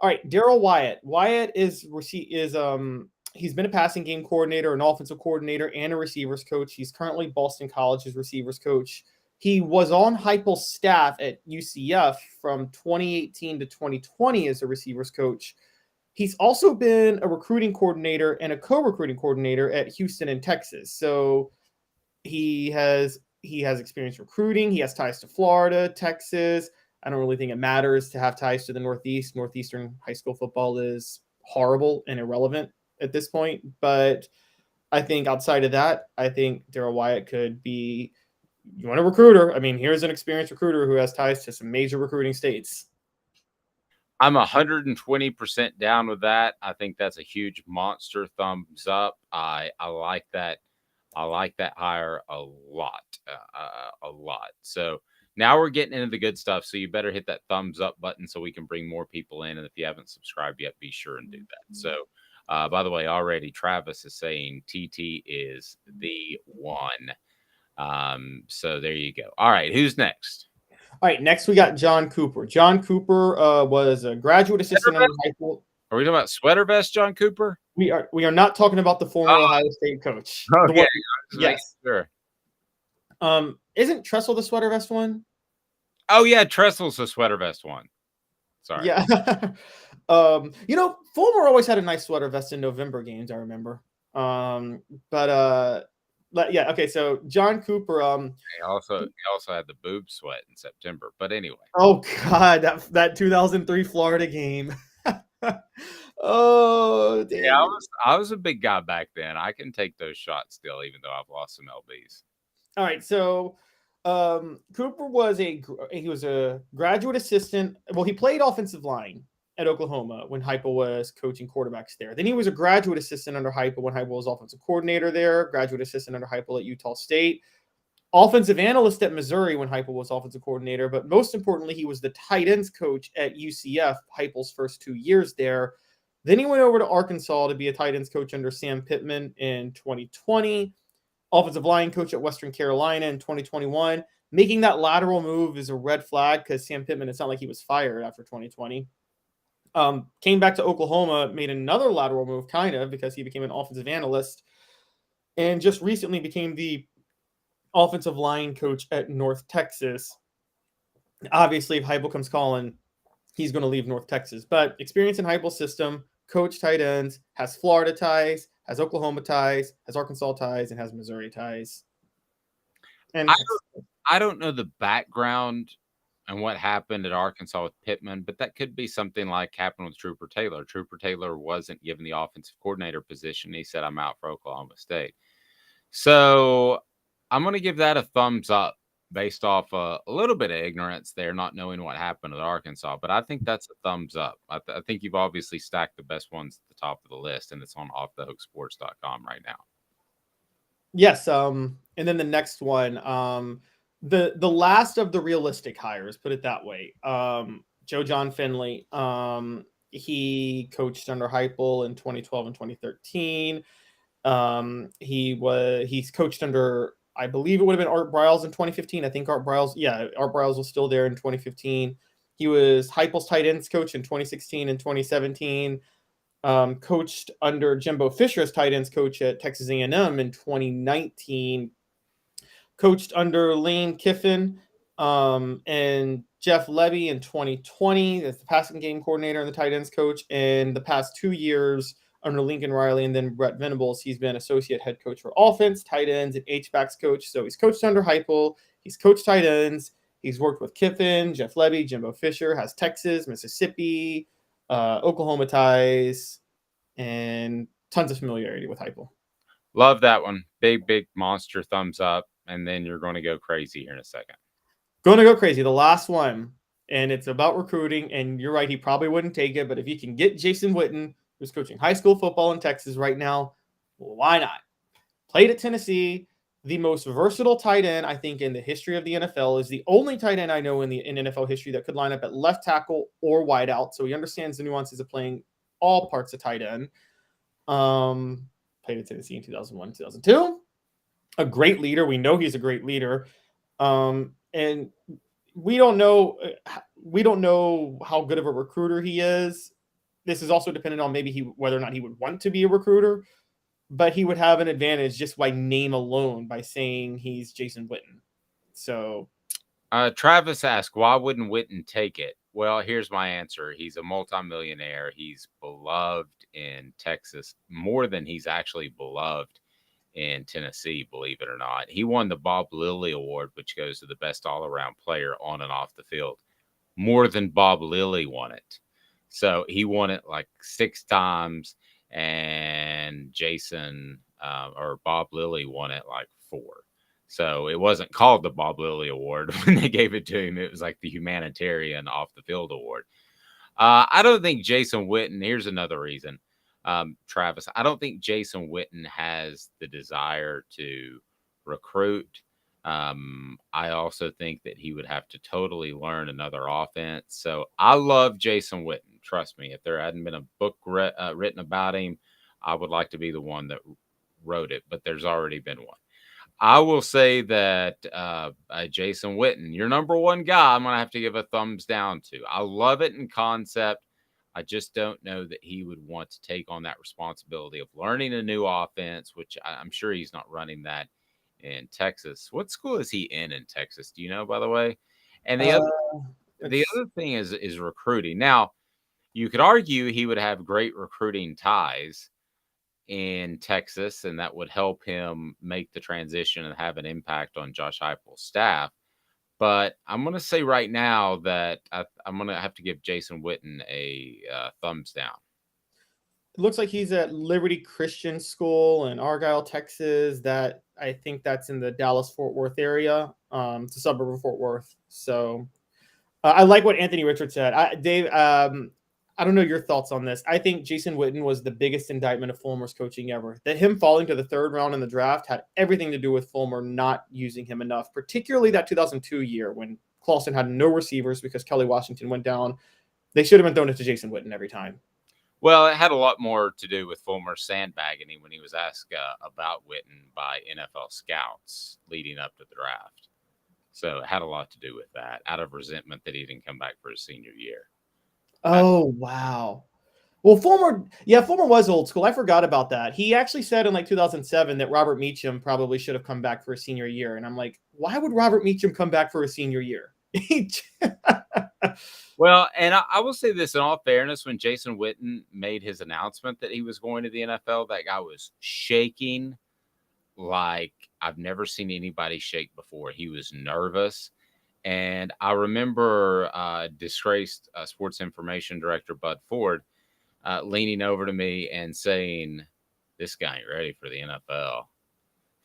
Speaker 2: right, Daryl Wyatt. Wyatt he's been a passing game coordinator, an offensive coordinator, and a receivers coach. He's currently Boston College's receivers coach. He was on Heupel's staff at UCF from 2018 to 2020 as a receivers coach. He's also been a recruiting coordinator and a co-recruiting coordinator at Houston and Texas. So he has experience recruiting. He has ties to Florida, Texas. I don't really think it matters to have ties to the Northeast. Northeastern high school football is horrible and irrelevant at this point. But I think outside of that, I think Daryl Wyatt could be, you want a recruiter? I mean, here's an experienced recruiter who has ties to some major recruiting states.
Speaker 4: I'm 120% down with that. I think that's a huge monster thumbs up. I like that. I like that hire a lot. So now we're getting into the good stuff. So you better hit that thumbs up button so we can bring more people in. And if you haven't subscribed yet, be sure and do that. So By the way, already Travis is saying TT is the one. So there you go. All right, who's next?
Speaker 2: All right, next we got John Cooper. John Cooper was a graduate assistant under Heupel.
Speaker 4: Are we talking about sweater vest John Cooper?
Speaker 2: We are not talking about the former Ohio State coach. The
Speaker 4: Okay,
Speaker 2: one-
Speaker 4: yes. Sure.
Speaker 2: Isn't Tressel the sweater vest one?
Speaker 4: Oh yeah, Tressel's the sweater vest one. Sorry.
Speaker 2: Yeah. Fulmer always had a nice sweater vest in November games, I remember. But yeah, okay, so John Cooper,
Speaker 4: He also had the boob sweat in September. But anyway.
Speaker 2: oh god, that 2003 Florida game. Oh, damn.
Speaker 4: Yeah, I was a big guy back then. I can take those shots still, even though I've lost some lbs.
Speaker 2: All right, so Cooper was a graduate assistant. Well, he played offensive line at Oklahoma when Heupel was coaching quarterbacks there. Then he was a graduate assistant under Heupel when Heupel was offensive coordinator there. Graduate assistant under Heupel at Utah State. Offensive analyst at Missouri when Heupel was offensive coordinator. But most importantly, he was the tight ends coach at UCF Heupel's first 2 years there. Then he went over to Arkansas to be a tight ends coach under Sam Pittman in 2020. Offensive line coach at Western Carolina in 2021. Making that lateral move is a red flag because Sam Pittman, it's not like he was fired after 2020. Came back to Oklahoma, made another lateral move, kind of, because he became an offensive analyst, and just recently became the offensive line coach at North Texas. Obviously, if Heupel comes calling, he's going to leave North Texas. But experience in Heupel's system, coach tight ends, has Florida ties, has Oklahoma ties, has Arkansas ties, and has Missouri ties. And
Speaker 4: I don't know the background and what happened at Arkansas with Pittman, but that could be something like happened with Trooper Taylor. Trooper Taylor wasn't given the offensive coordinator position. He said, I'm out for Oklahoma State. So I'm going to give that a thumbs up based off a little bit of ignorance there, not knowing what happened at Arkansas. But I think that's a thumbs up. I think you've obviously stacked the best ones at the top of the list, and it's on offthehooksports.com right now.
Speaker 2: Yes. And then the next one, the last of the realistic hires, put it that way. Joe John Finley. He coached under Heupel in 2012 and 2013. He's coached under, I believe it would have been Art Briles in 2015. I think Art Briles was still there in 2015. He was Heupel's tight ends coach in 2016 and 2017. Coached under Jimbo Fisher as tight ends coach at Texas A&M in 2019. Coached under Lane Kiffin and Jeff Levy in 2020 as the passing game coordinator and the tight ends coach. And the past 2 years under Lincoln Riley and then Brett Venables, he's been associate head coach for offense, tight ends, and H-backs coach. So he's coached under Heupel. He's coached tight ends. He's worked with Kiffin, Jeff Levy, Jimbo Fisher, has Texas, Mississippi, Oklahoma ties, and tons of familiarity with Heupel.
Speaker 4: Love that one. Big monster thumbs up. And then you're going to go crazy here in a second.
Speaker 2: Going to go crazy. The last one, and it's about recruiting. And you're right, he probably wouldn't take it. But if you can get Jason Witten, who's coaching high school football in Texas right now, why not? Played at Tennessee, the most versatile tight end, I think, in the history of the NFL, is the only tight end I know in NFL history that could line up at left tackle or wide out. So he understands the nuances of playing all parts of tight end. Played at Tennessee in 2001, 2002. A great leader. We know he's a great leader. And we don't know how good of a recruiter he is. This is also dependent on maybe whether or not he would want to be a recruiter, but he would have an advantage just by name alone by saying he's Jason Witten. So
Speaker 4: Travis asked, why wouldn't Witten take it? Well, here's my answer. He's a multimillionaire. He's beloved in Texas more than he's actually beloved in Tennessee, believe it or not. He won the Bob Lilly Award, which goes to the best all-around player on and off the field, more than Bob Lilly won it. So he won it like 6 times, and Jason or Bob Lilly won it like 4. So it wasn't called the Bob Lilly Award when they gave it to him. It was like the humanitarian off-the-field award. I don't think Jason Witten, here's another reason, Travis, I don't think Jason Witten has the desire to recruit. I also think that he would have to totally learn another offense. So I love Jason Witten. Trust me, if there hadn't been a book written about him, I would like to be the one that wrote it, but there's already been one. I will say that Jason Witten, your number one guy, I'm going to have to give a thumbs down to. I love it in concept. I just don't know that he would want to take on that responsibility of learning a new offense, which I'm sure he's not running that in Texas. What school is he in Texas? Do you know, by the way? And the other thing is recruiting. Now, you could argue he would have great recruiting ties in Texas, and that would help him make the transition and have an impact on Josh Heupel's staff. But I'm going to say right now that I'm going to have to give Jason Witten a thumbs down.
Speaker 2: It looks like he's at Liberty Christian School in Argyle, Texas. That I think that's in the Dallas-Fort Worth area. It's a suburb of Fort Worth. So I like what Anthony Richards said. Dave, I don't know your thoughts on this. I think Jason Witten was the biggest indictment of Fulmer's coaching ever. That him falling to the third round in the draft had everything to do with Fulmer not using him enough, particularly that 2002 year when Clawson had no receivers because Kelly Washington went down. They should have been throwing it to Jason Witten every time.
Speaker 4: Well, it had a lot more to do with Fulmer sandbagging him when he was asked about Witten by NFL scouts leading up to the draft. So it had a lot to do with that, out of resentment that he didn't come back for his senior year.
Speaker 2: Oh, wow. Well, Fulmer was old school. I forgot about that. He actually said in like 2007 that Robert Meacham probably should have come back for his senior year. And I'm like, why would Robert Meacham come back for his senior year?
Speaker 4: Well, and I will say this in all fairness, when Jason Witten made his announcement that he was going to the NFL, that guy was shaking like I've never seen anybody shake before. He was nervous. And I remember disgraced sports information director Bud Ford leaning over to me and saying, "This guy ain't ready for the NFL."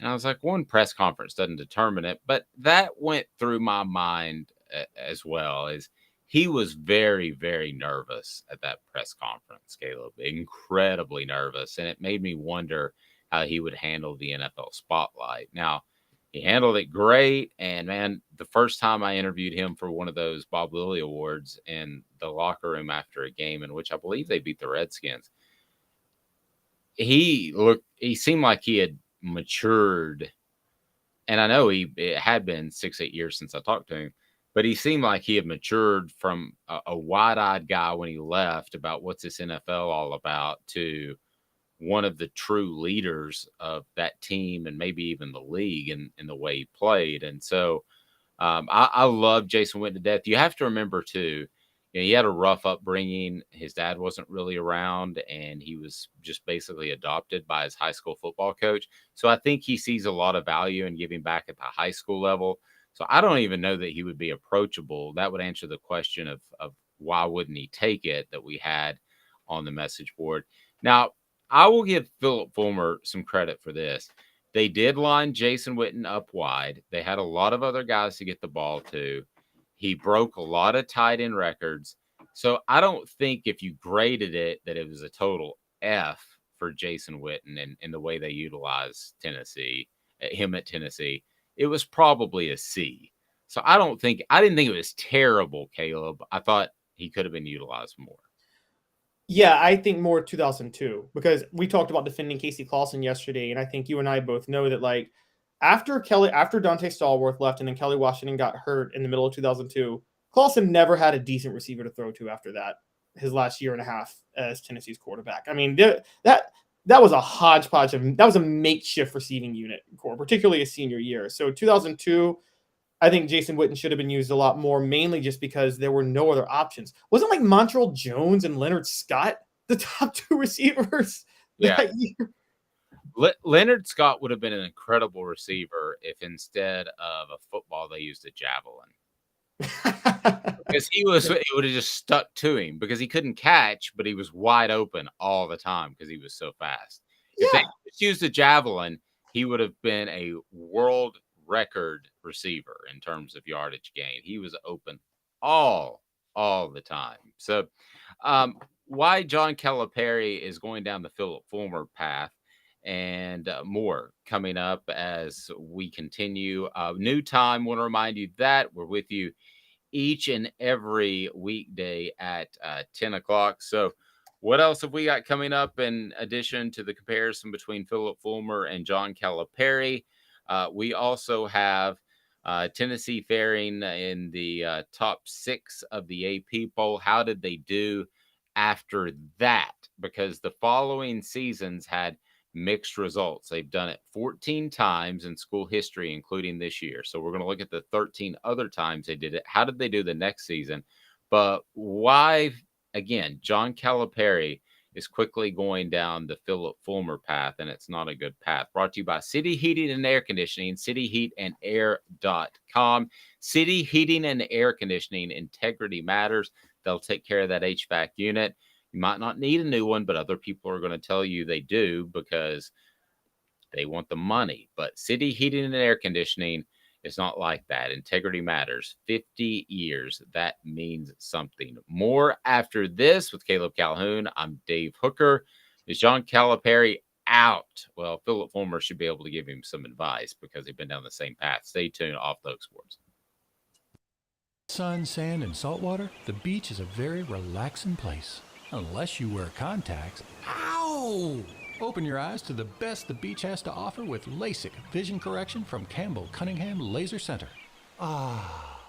Speaker 4: And I was like, one press conference doesn't determine it. But that went through my mind as well. As he was very, very nervous at that press conference, Caleb, incredibly nervous. And it made me wonder how he would handle the NFL spotlight. Now, he handled it great. And man, the first time I interviewed him for one of those Bob Lilly Awards in the locker room after a game in which I believe they beat the Redskins, he seemed like he had matured. And I know it had been 6-8 years since I talked to him, but he seemed like he had matured from a wide-eyed guy when he left about what's this NFL all about to one of the true leaders of that team and maybe even the league in the way he played. And so I love Jason Witten to death. You have to remember too, he had a rough upbringing. His dad wasn't really around, and he was just basically adopted by his high school football coach. So I think he sees a lot of value in giving back at the high school level. So I don't even know that he would be approachable. That would answer the question of why wouldn't he take it that we had on the message board. Now, I will give Phillip Fulmer some credit for this. They did line Jason Witten up wide. They had a lot of other guys to get the ball to. He broke a lot of tight end records. So I don't think if you graded it that it was a total F for Jason Witten and the way they utilized him at Tennessee. It was probably a C. So I didn't think it was terrible, Caleb. I thought he could have been utilized more.
Speaker 2: Yeah, I think more 2002 because we talked about defending Casey Clawson yesterday, and I think you and I both know that like after Dante Stallworth left and then Kelly Washington got hurt in the middle of 2002, Clawson never had a decent receiver to throw to after that. His last year and a half as Tennessee's quarterback. I mean, that was a hodgepodge that was a makeshift receiving unit core, particularly his senior year. So 2002. I think Jason Witten should have been used a lot more, mainly just because there were no other options. Wasn't like Montrell Jones and Leonard Scott the top two receivers that year?
Speaker 4: Leonard Scott would have been an incredible receiver if instead of a football they used a javelin. Because it would have just stuck to him because he couldn't catch, but he was wide open all the time because he was so fast. If they just used a javelin, he would have been a world record receiver in terms of yardage gain. He was open all the time. So why John Calipari is going down the Phillip Fulmer path and more coming up as we continue. New time. Want to remind you that we're with you each and every weekday at 10 o'clock. So What else have we got coming up in addition to the comparison between Phillip Fulmer and John Calipari? We also have Tennessee faring in the top 6 of the AP poll. How did they do after that? Because the following seasons had mixed results. They've done it 14 times in school history, including this year. So we're going to look at the 13 other times they did it. How did they do the next season? But why, again, John Calipari is quickly going down the Phillip Fulmer path, and it's not a good path. Brought to you by City Heating and Air Conditioning, cityheatandair.com. City Heating and Air Conditioning, integrity matters. They'll take care of that HVAC unit. You might not need a new one, but other people are going to tell you they do because they want the money. But City Heating and Air Conditioning is not like that. Integrity matters. 50 years. That means something. More after this with Caleb Calhoun. I'm Dave Hooker. Is John Calipari out? Well, Phillip Fulmer should be able to give him some advice because they've been down the same path. Stay tuned. Off the Hook Sports.
Speaker 14: Sun, sand, and salt water, the beach is a very relaxing place. Unless you wear contacts. Ow! Open your eyes to the best the beach has to offer with LASIK vision correction from Campbell Cunningham Laser Center. Ah.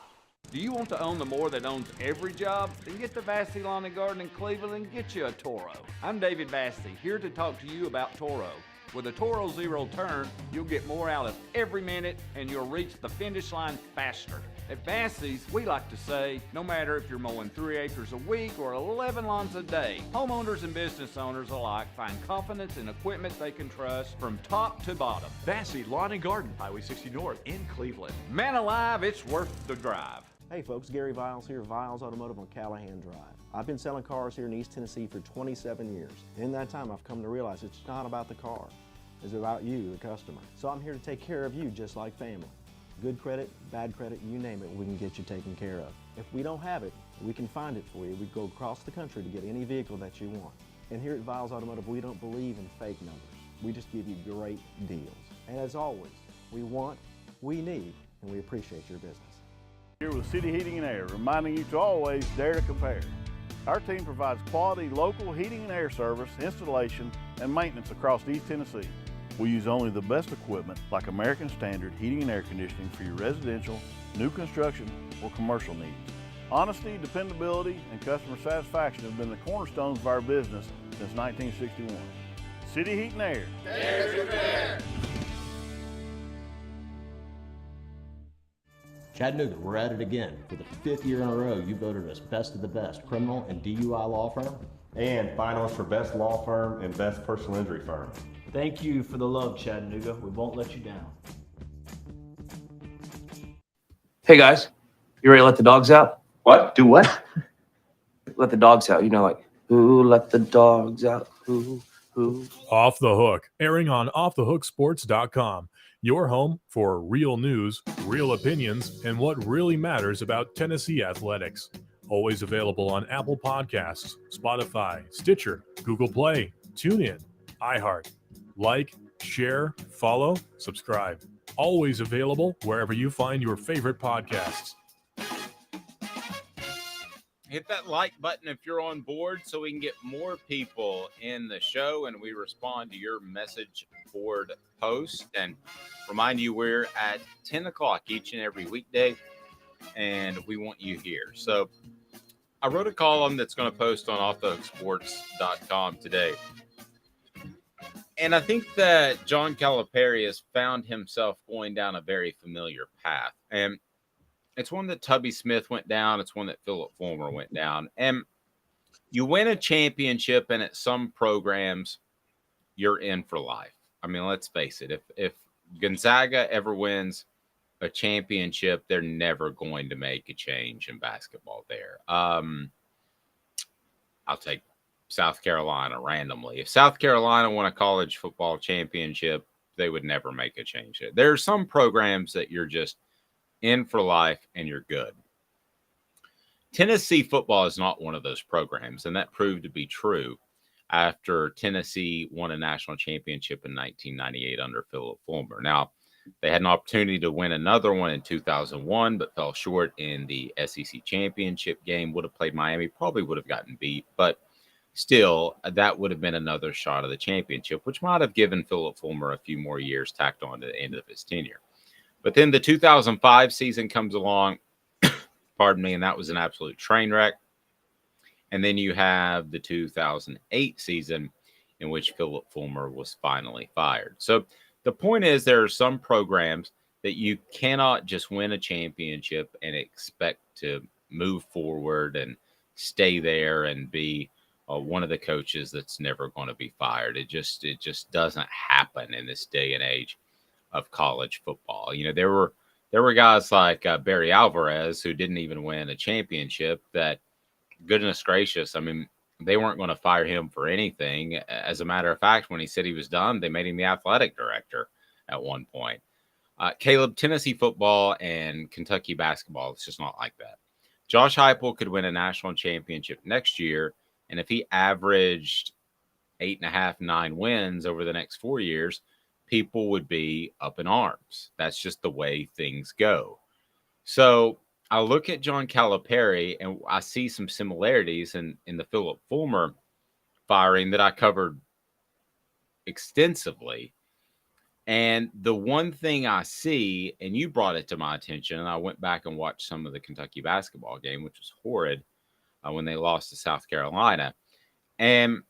Speaker 12: Do you want to own the more that owns every job? Then get to Vassy Lawn and Garden in Cleveland and get you a Toro. I'm David Vassy, here to talk to you about Toro. With a Toro Zero Turn, you'll get more out of every minute and you'll reach the finish line faster. At Vassy's, we like to say, no matter if you're mowing 3 acres a week or 11 lawns a day, homeowners and business owners alike find confidence in equipment they can trust from top to bottom.
Speaker 13: Vassy Lawn and Garden, Highway 60 North in Cleveland.
Speaker 12: Man alive, it's worth the drive.
Speaker 6: Hey folks, Gary Viles here, Viles Automotive on Callahan Drive. I've been selling cars here in East Tennessee for 27 years. In that time, I've come to realize it's not about the car. It's about you, the customer. So I'm here to take care of you just like family. Good credit, bad credit, you name it, we can get you taken care of. If we don't have it, we can find it for you. We go across the country to get any vehicle that you want. And here at Viles Automotive, we don't believe in fake numbers. We just give you great deals. And as always, we want, we need, and we appreciate your business.
Speaker 7: Here with City Heating and Air, reminding you to always dare to compare. Our team provides quality local heating and air service, installation, and maintenance across East Tennessee. We use only the best equipment like American Standard heating and air conditioning for your residential, new construction, or commercial needs. Honesty, dependability, and customer satisfaction have been the cornerstones of our business since 1961. City Heat and Air.
Speaker 8: Dare to compare.
Speaker 9: Chattanooga, we're at it again. For the 5th year in a row, you voted us best of the best criminal and DUI law firm.
Speaker 10: And finalists for best law firm and best personal injury firm.
Speaker 11: Thank you for the love, Chattanooga. We won't let you down.
Speaker 1: Hey guys, you ready to let the dogs out?
Speaker 15: What? Do what?
Speaker 1: Let the dogs out. You know, like, who let the dogs out? Who?
Speaker 3: Off the Hook, airing on offthehooksports.com. Your home for real news, real opinions, and what really matters about Tennessee athletics. Always available on Apple Podcasts, Spotify, Stitcher, Google Play, TuneIn, iHeart. Like, share, follow, subscribe. Always available wherever you find your favorite podcasts.
Speaker 4: Hit that like button if you're on board so we can get more people in the show and we respond to your message board post. And remind you, we're at 10 o'clock each and every weekday, and we want you here. So I wrote a column that's going to post on offthehooksports.com today. And I think that John Calipari has found himself going down a very familiar path. And it's one that Tubby Smith went down. It's one that Phillip Fulmer went down. And you win a championship, and at some programs, you're in for life. I mean, let's face it. If Gonzaga ever wins a championship, they're never going to make a change in basketball there. I'll take South Carolina randomly. If South Carolina won a college football championship, they would never make a change. There are some programs that you're just in for life and you're good. Tennessee football is not one of those programs, and that proved to be true after Tennessee won a national championship in 1998 under Phillip Fulmer. Now, they had an opportunity to win another one in 2001, but fell short in the SEC championship game. Would have played Miami, probably would have gotten beat, but still, that would have been another shot of the championship, which might have given Phillip Fulmer a few more years tacked on to the end of his tenure. But then the 2005 season comes along, pardon me, and that was an absolute train wreck. And then you have the 2008 season in which Phillip Fulmer was finally fired. So the point is, there are some programs that you cannot just win a championship and expect to move forward and stay there and be one of the coaches that's never going to be fired. It just doesn't happen in this day and age of college football. You know, there were guys like Barry Alvarez who didn't even win a championship that, goodness gracious, I mean, they weren't going to fire him for anything. As a matter of fact, when he said he was done, they made him the athletic director at one point. Caleb, Tennessee football and Kentucky basketball, it's just not like that. Josh Heupel could win a national championship next year, and if he averaged 8.5, 9 wins over the next 4 years, people would be up in arms. That's just the way things go. So I look at John Calipari and I see some similarities in the Phillip Fulmer firing that I covered extensively. And the one thing I see, and you brought it to my attention, and I went back and watched some of the Kentucky basketball game, which was horrid when they lost to South Carolina. And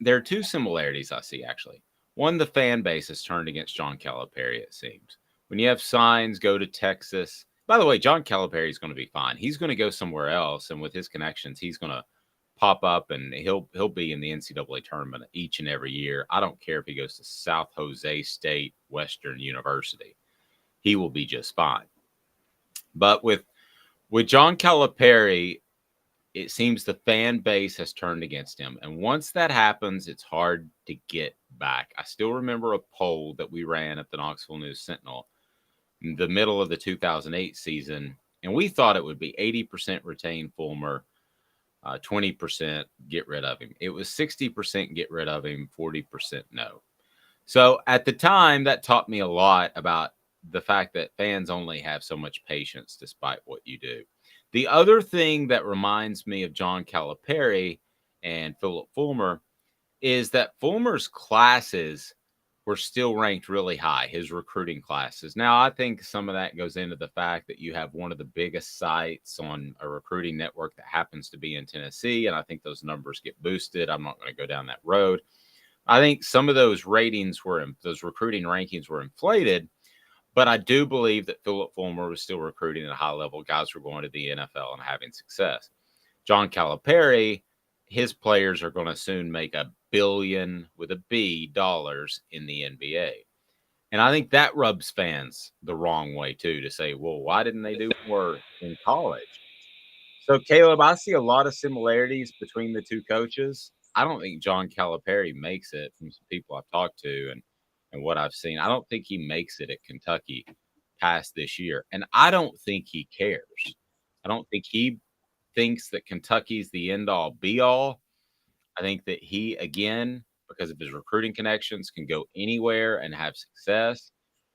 Speaker 4: there are two similarities I see, actually. One, the fan base has turned against John Calipari, it seems. When you have signs, go to Texas. By the way, John Calipari is going to be fine. He's going to go somewhere else, and with his connections, he's going to pop up, and he'll be in the NCAA tournament each and every year. I don't care if he goes to South Jose State Western University. He will be just fine. But with John Calipari, it seems the fan base has turned against him. And once that happens, it's hard to get back. I still remember a poll that we ran at the Knoxville News Sentinel in the middle of the 2008 season, and we thought it would be 80% retain Fulmer, 20% get rid of him. It was 60% get rid of him, 40% no. So at the time, that taught me a lot about the fact that fans only have so much patience despite what you do. The other thing that reminds me of John Calipari and Phillip Fulmer is that Fulmer's classes were still ranked really high, his recruiting classes. Now, I think some of that goes into the fact that you have one of the biggest sites on a recruiting network that happens to be in Tennessee, and I think those numbers get boosted. I'm not going to go down that road. I think some of those those recruiting rankings were inflated, but I do believe that Phillip Fulmer was still recruiting at a high level. Guys were going to the NFL and having success. John Calipari, his players are going to soon make $1 billion with a B dollars in the NBA. And I think that rubs fans the wrong way too, to say, well, why didn't they do more in college? So, Caleb, I see a lot of similarities between the two coaches. I don't think John Calipari makes it, from some people I've talked to and what I've seen. I don't think he makes it at Kentucky past this year. And I don't think he cares. I don't think he thinks that Kentucky's the end-all, be-all. I think that he, again, because of his recruiting connections, can go anywhere and have success.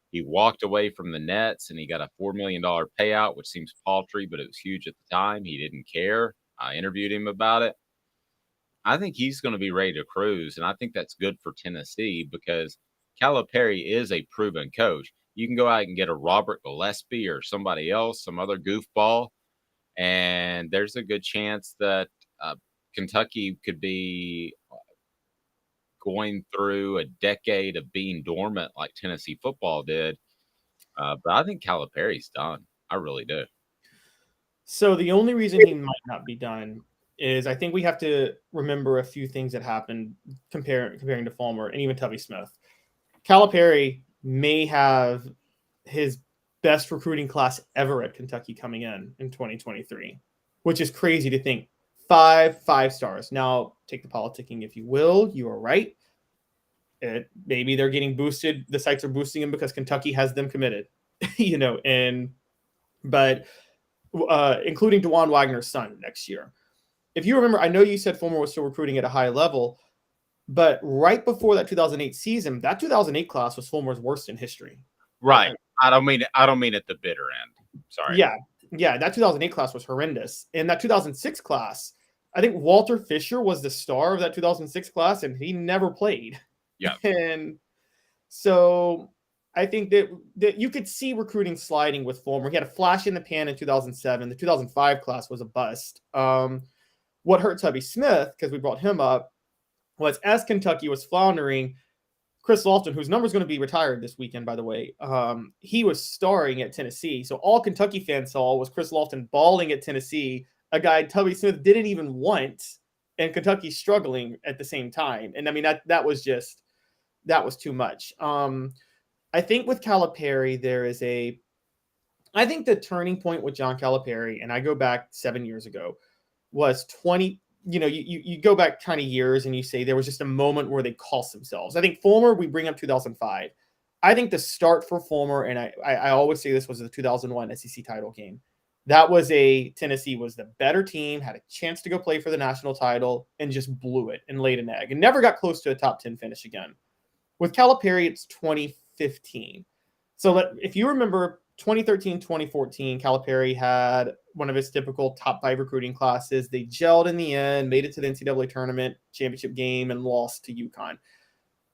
Speaker 4: He walked away from the Nets, and he got a $4 million payout, which seems paltry, but it was huge at the time. He didn't care. I interviewed him about it. I think he's going to be ready to cruise, and I think that's good for Tennessee because Calipari is a proven coach. You can go out and get a Robert Gillespie or somebody else, some other goofball, and there's a good chance that Kentucky could be going through a decade of being dormant like Tennessee football did. But I think Calipari's done. I really do.
Speaker 2: So the only reason he might not be done is I think we have to remember a few things that happened comparing to Fulmer and even Tubby Smith. Calipari may have his best recruiting class ever at Kentucky coming in 2023, which is crazy to think. 5 stars. Now, take the politicking if you will. You are right. Maybe they're getting boosted. The sites are boosting them because Kentucky has them committed, including DeJuan Wagner's son next year. If you remember, I know you said Fulmer was still recruiting at a high level, but right before that 2008 season, that 2008 class was Fulmer's worst in history.
Speaker 4: Right. I don't mean at the bitter end. Sorry.
Speaker 2: Yeah. That 2008 class was horrendous. And that 2006 class, I think Walter Fisher was the star of that 2006 class, and he never played.
Speaker 4: Yeah.
Speaker 2: And so I think that you could see recruiting sliding with Fulmer. He had a flash in the pan in 2007. The 2005 class was a bust. What hurt Tubby Smith, because we brought him up, was as Kentucky was floundering, Chris Lofton, whose number is going to be retired this weekend, by the way, he was starring at Tennessee. So all Kentucky fans saw was Chris Lofton balling at Tennessee, a guy Tubby Smith didn't even want, and Kentucky struggling at the same time. And I mean, that was too much. I think with Calipari, I think the turning point with John Calipari, and I go back 7 years ago, was 20. You go back kind of years and you say there was just a moment where they cost themselves. I think Fulmer, we bring up 2005. I think the start for Fulmer, and I always say this, was the 2001 SEC title game. That was Tennessee was the better team, had a chance to go play for the national title, and just blew it and laid an egg and never got close to a top 10 finish again. With Calipari, it's 2015. So if you remember 2013, 2014, Calipari had one of his typical top 5 recruiting classes. They gelled in the end, made it to the NCAA tournament championship game, and lost to UConn.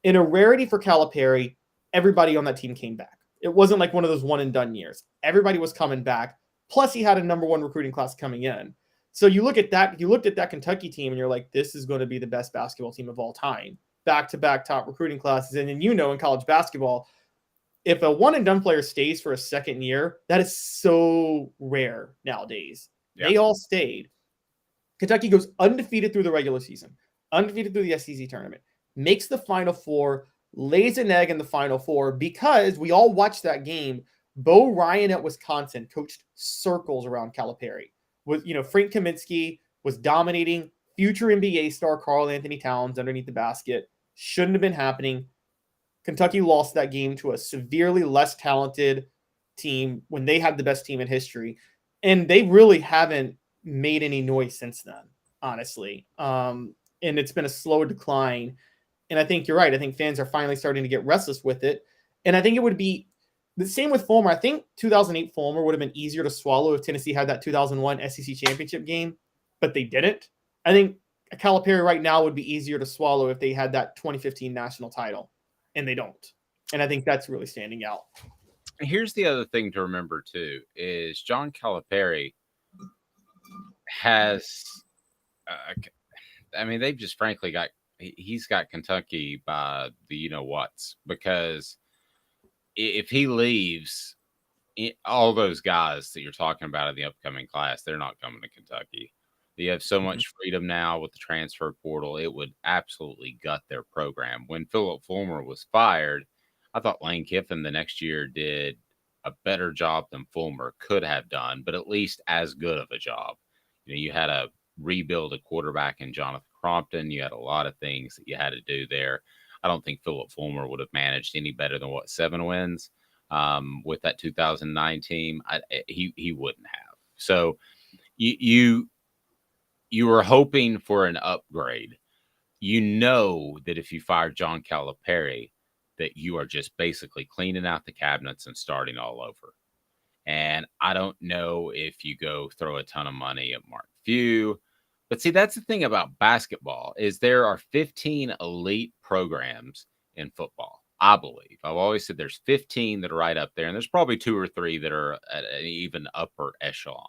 Speaker 2: In a rarity for Calipari, everybody on that team came back. It wasn't like one of those one and done years. Everybody was coming back. Plus, he had a number 1 recruiting class coming in. So you looked at that Kentucky team, and you're like, this is going to be the best basketball team of all time. Back-to-back top recruiting classes. And then, in college basketball, if a one and done player stays for a second year, that is so rare nowadays. Yeah. They all stayed. Kentucky goes undefeated through the regular season, undefeated through the SEC tournament, makes the Final Four, lays an egg in the Final Four because we all watched that game. Bo Ryan at Wisconsin coached circles around Calipari. Frank Kaminsky was dominating. Future NBA star Karl Anthony Towns underneath the basket. Shouldn't have been happening. Kentucky lost that game to a severely less talented team when they had the best team in history. And they really haven't made any noise since then, honestly. And it's been a slow decline. And I think you're right. I think fans are finally starting to get restless with it. And I think it would be the same with Fulmer. I think 2008 Fulmer would have been easier to swallow if Tennessee had that 2001 SEC championship game, but they didn't. I think Calipari right now would be easier to swallow if they had that 2015 national title. And they don't. And I think that's really standing out.
Speaker 4: Here's the other thing to remember, too, is John Calipari has, they've just frankly he's got Kentucky by the you-know-whats. Because if he leaves, all those guys that you're talking about in the upcoming class, they're not coming to Kentucky. You have so much freedom now with the transfer portal. It would absolutely gut their program. When Phillip Fulmer was fired, I thought Lane Kiffin the next year did a better job than Fulmer could have done, but at least as good of a job. You had to rebuild a quarterback in Jonathan Crompton. You had a lot of things that you had to do there. I don't think Phillip Fulmer would have managed any better than 7 wins with that 2009 team. He wouldn't have. So you were hoping for an upgrade. That if you fire John Calipari, that you are just basically cleaning out the cabinets and starting all over. And I don't know if you go throw a ton of money at Mark Few. But see, that's the thing about basketball is there are 15 elite programs in football, I believe. I've always said there's 15 that are right up there, and there's probably 2 or 3 that are at an even upper echelon.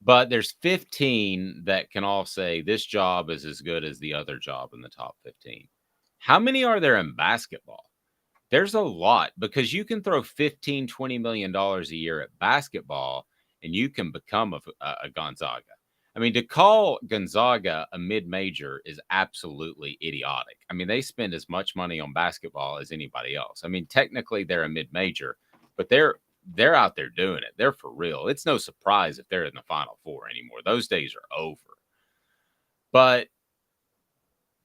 Speaker 4: But there's 15 that can all say this job is as good as the other job in the top 15. How many are there in basketball? There's a lot, because you can throw $15, $20 million a year at basketball and you can become a Gonzaga. To call Gonzaga a mid-major is absolutely idiotic. They spend as much money on basketball as anybody else. Technically they're a mid-major, but they're out there doing it. They're for real. It's no surprise if they're in the Final Four anymore. Those days are over. But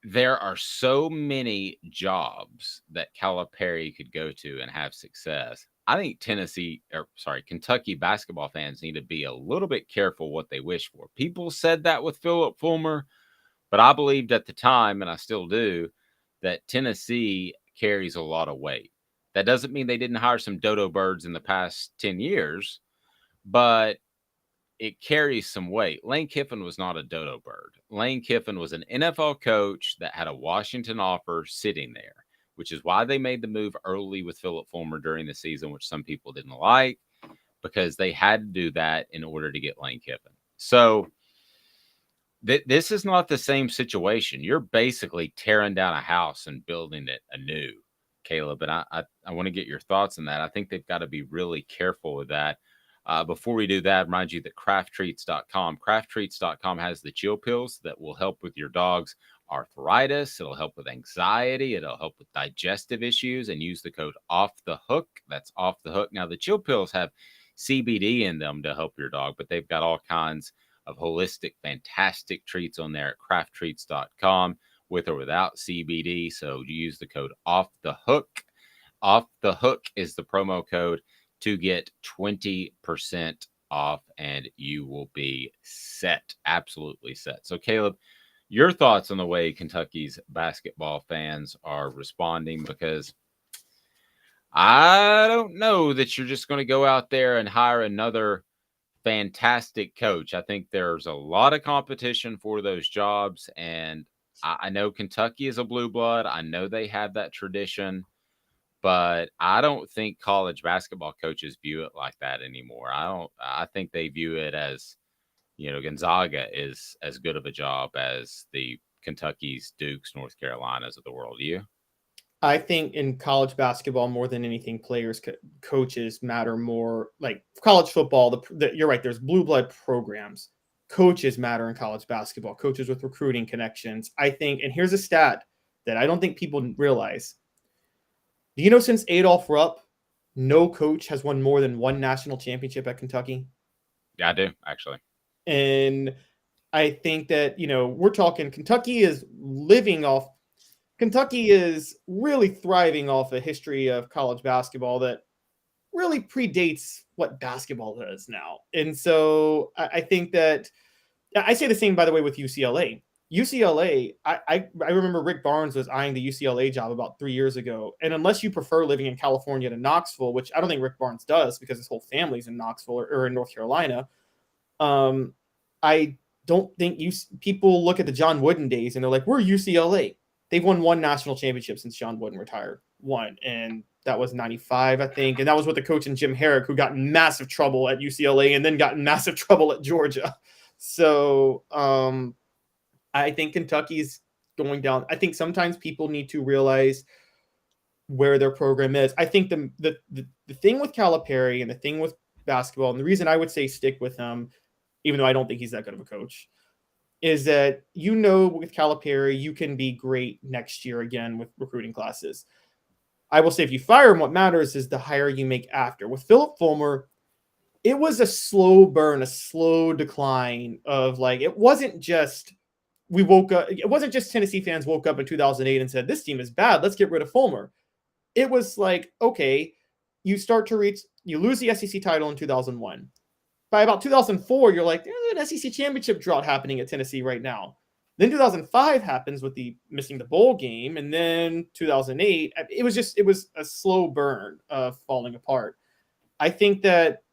Speaker 4: there are so many jobs that Calipari could go to and have success. I think Kentucky basketball fans need to be a little bit careful what they wish for. People said that with Phillip Fulmer, but I believed at the time, and I still do, that Tennessee carries a lot of weight. That doesn't mean they didn't hire some dodo birds in the past 10 years, but it carries some weight. Lane Kiffin was not a dodo bird. Lane Kiffin was an NFL coach that had a Washington offer sitting there, which is why they made the move early with Phillip Fulmer during the season, which some people didn't like, because they had to do that in order to get Lane Kiffin. So this is not the same situation. You're basically tearing down a house and building it anew, Caleb. And I want to get your thoughts on that. I think they've got to be really careful with that. Before we do that, remind you that crafttreats.com has the chill pills that will help with your dog's arthritis. It'll help with anxiety. It'll help with digestive issues, and use the code off the hook. That's off the hook. Now, the chill pills have CBD in them to help your dog, but they've got all kinds of holistic, fantastic treats on there at crafttreats.com with or without CBD. So you use the code off the hook. Off the hook is the promo code to get 20% off, and you will be set, absolutely set. So Caleb, your thoughts on the way Kentucky's basketball fans are responding, because I don't know that you're just going to go out there and hire another fantastic coach. I think there's a lot of competition for those jobs, and I know Kentucky is a blue blood. I know they have that tradition, but I don't think college basketball coaches view it like that anymore. I think they view it as, Gonzaga is as good of a job as the Kentucky's, Dukes, North Carolinas of the world. You?
Speaker 2: I think in college basketball, more than anything, players, coaches matter more. Like college football, you're right. There's blue blood programs. Coaches matter in college basketball. Coaches with recruiting connections. I think, and here's a stat that I don't think people realize. Do you know since Adolph Rupp, no coach has won more than one national championship at Kentucky?
Speaker 4: Yeah, I do, actually.
Speaker 2: And I think that, we're talking Kentucky is really thriving off a history of college basketball that really predates what basketball is now. And so I think that I say the same, by the way, with UCLA. UCLA, I remember Rick Barnes was eyeing the UCLA job about 3 years ago. And unless you prefer living in California to Knoxville, which I don't think Rick Barnes does because his whole family's in Knoxville or in North Carolina, I don't think people look at the John Wooden days and they're like, we're UCLA. They've won one national championship since John Wooden retired. One. And that was 95, I think. And that was with the coach in Jim Herrick, who got in massive trouble at UCLA and then got in massive trouble at Georgia. So I think Kentucky's going down. I think sometimes people need to realize where their program is. I think the thing with Calipari and the thing with basketball, and the reason I would say stick with him, even though I don't think he's that good of a coach, is that, with Calipari, you can be great next year again with recruiting classes. I will say if you fire him, what matters is the hire you make after. With Phillip Fulmer, it was a slow burn, a slow decline of it wasn't just Tennessee fans woke up in 2008 and said, this team is bad, let's get rid of Fulmer. It was like, okay, you lose the SEC title in 2001. By about 2004, you're like, there's an SEC championship drought happening at Tennessee right now. Then 2005 happens with the missing the bowl game. And then 2008, it was a slow burn of falling apart. I think that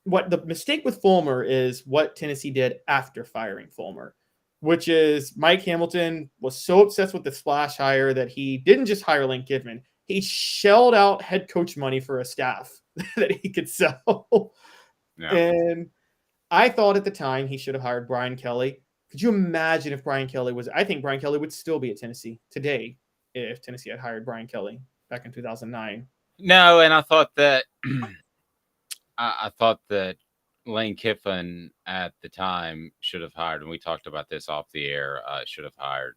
Speaker 2: what the mistake with Fulmer is what Tennessee did after firing Fulmer, which is Mike Hamilton was so obsessed with the splash hire that he didn't just hire Lane Kiffin. He shelled out head coach money for a staff that he could sell. Yeah. And I thought at the time he should have hired Brian Kelly. Could you imagine if Brian Kelly I think Brian Kelly would still be at Tennessee today if Tennessee had hired Brian Kelly back in 2009.
Speaker 4: No, and I thought that Lane Kiffin at the time should have hired, and we talked about this off the air, should have hired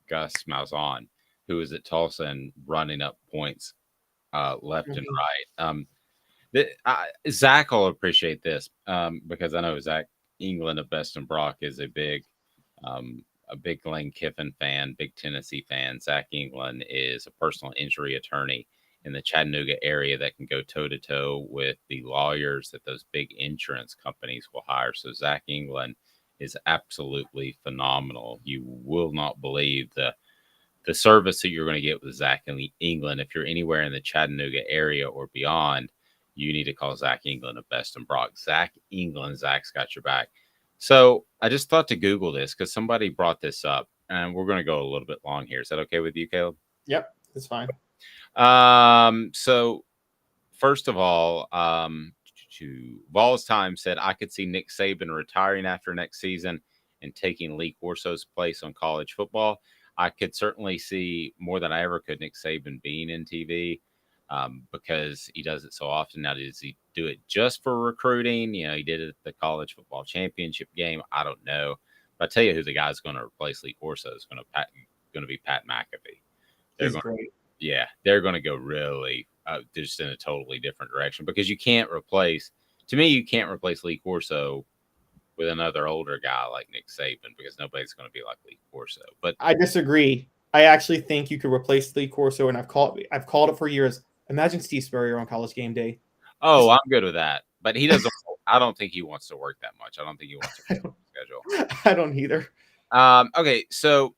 Speaker 4: Gus Malzahn, who was at Tulsa and running up points left and right. Zach will appreciate this because I know Zach England of Best and Brock is a big Lane Kiffin fan, big Tennessee fan. Zach England is a personal injury attorney in the Chattanooga area that can go toe-to-toe with the lawyers that those big insurance companies will hire. So Zach England is absolutely phenomenal. You will not believe the service that you're going to get with Zach England if you're anywhere in the Chattanooga area or beyond. you need to call Zach England of Best and Brock. Zach England, Zach's got your back. So I just thought to Google this because somebody brought this up, and we're going to go a little bit long here. Is that okay with you, Caleb?
Speaker 2: Yep, that's fine.
Speaker 4: So first of all, Vols Time said I could see Nick Saban retiring after next season and taking Lee Corso's place on college football. I could certainly see more than I ever could Nick Saban being in TV because he does it so often. Now, does he do it just for recruiting? You know, he did it at the college football championship game. I don't know. But I tell you who the guy's going to replace Lee Corso is going to be Pat McAfee.
Speaker 2: He's great.
Speaker 4: Yeah, they're going to go really just in a totally different direction because you can't replace Lee Corso with another older guy like Nick Saban because nobody's going to be like Lee Corso. But
Speaker 2: I disagree. I actually think you could replace Lee Corso, and I've called it for years. Imagine Steve Spurrier on College Game Day.
Speaker 4: Oh, I'm good with that. But he doesn't. I don't think he wants to work that much. I don't think he wants to work schedule.
Speaker 2: I don't either.
Speaker 4: Okay, so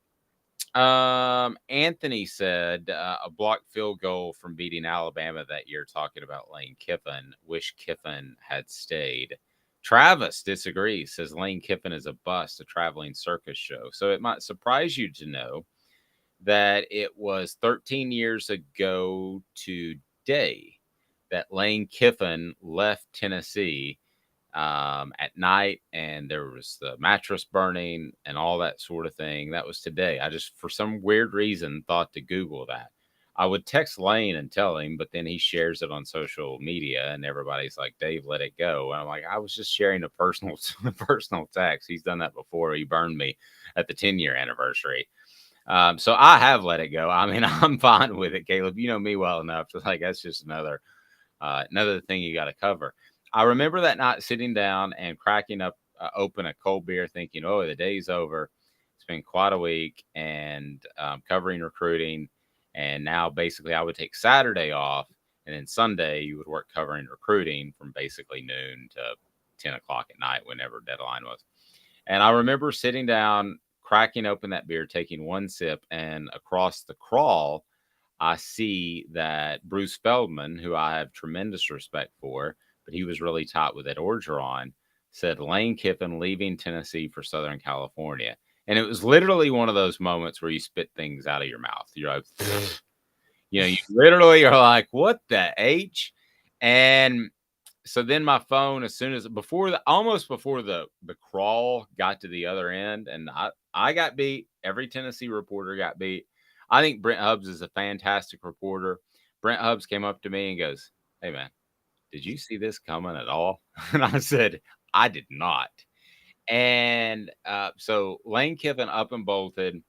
Speaker 4: Anthony said a blocked field goal from beating Alabama that year. Talking about Lane Kiffin. Wish Kiffin had stayed. Travis disagrees. Says Lane Kiffin is a bust, a traveling circus show. So it might surprise you to know that it was 13 years ago today that Lane Kiffin left Tennessee at night, and there was the mattress burning and all that sort of thing. That was today. I just, for some weird reason, thought to Google that. I would text Lane and tell him, but then he shares it on social media, and everybody's like, "Dave, let it go." And I'm like, I was just sharing a personal text. He's done that before. He burned me at the 10-year anniversary. So I have let it go. I mean, I'm fine with it, Caleb. You know me well enough to like that's just another thing you got to cover. I remember that night sitting down and cracking up open a cold beer, thinking, "Oh, the day's over. It's been quite a week," and covering recruiting. And now basically I would take Saturday off, and then Sunday you would work covering recruiting from basically noon to 10 o'clock at night, whenever deadline was. And I remember sitting down, cracking open that beer, taking one sip, and across the crawl, I see that Bruce Feldman, who I have tremendous respect for, but he was really tight with Ed Orgeron, said Lane Kiffin leaving Tennessee for Southern California. And it was literally one of those moments where you spit things out of your mouth. You're like, you literally are like, what the H? And so then my phone, as soon as almost before the crawl got to the other end, and I got beat. Every Tennessee reporter got beat. I think Brent Hubbs is a fantastic reporter. Brent Hubbs came up to me and goes, "Hey man, did you see this coming at all?" And I said, "I did not." And so Lane Kiffin up and bolted.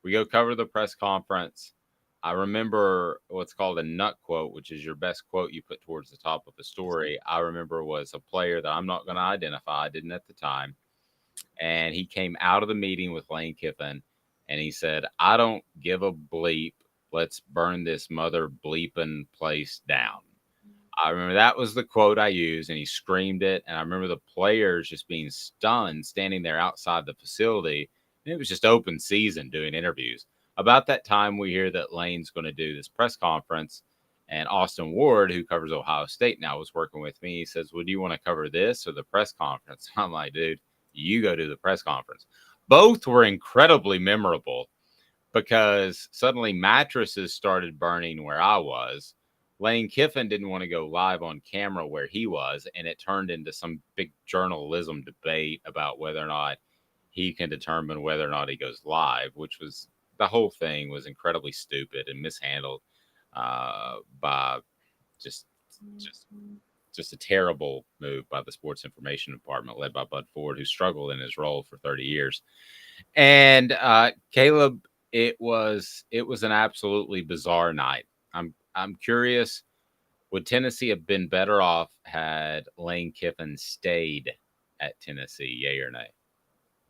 Speaker 4: We go cover the press conference. I remember what's called a nut quote, which is your best quote you put towards the top of a story. I remember was a player that I'm not going to identify. I didn't at the time. And he came out of the meeting with Lane Kiffin, and he said, "I don't give a bleep. Let's burn this mother bleeping place down." I remember that was the quote I used, and he screamed it. And I remember the players just being stunned, standing there outside the facility. And it was just open season doing interviews. About that time, we hear that Lane's going to do this press conference. And Austin Ward, who covers Ohio State now, was working with me. He says, "Well, do you want to cover this or the press conference?" I'm like, "Dude, you go to the press conference." Both were incredibly memorable because suddenly mattresses started burning where I was. Lane Kiffin didn't want to go live on camera where he was, and it turned into some big journalism debate about whether or not he can determine whether or not he goes live, which was the whole thing was incredibly stupid and mishandled by just a terrible move by the sports information department led by Bud Ford, who struggled in his role for 30 years. And Caleb, it was an absolutely bizarre night. I'm curious, would Tennessee have been better off had Lane Kiffin stayed at Tennessee, yay or nay?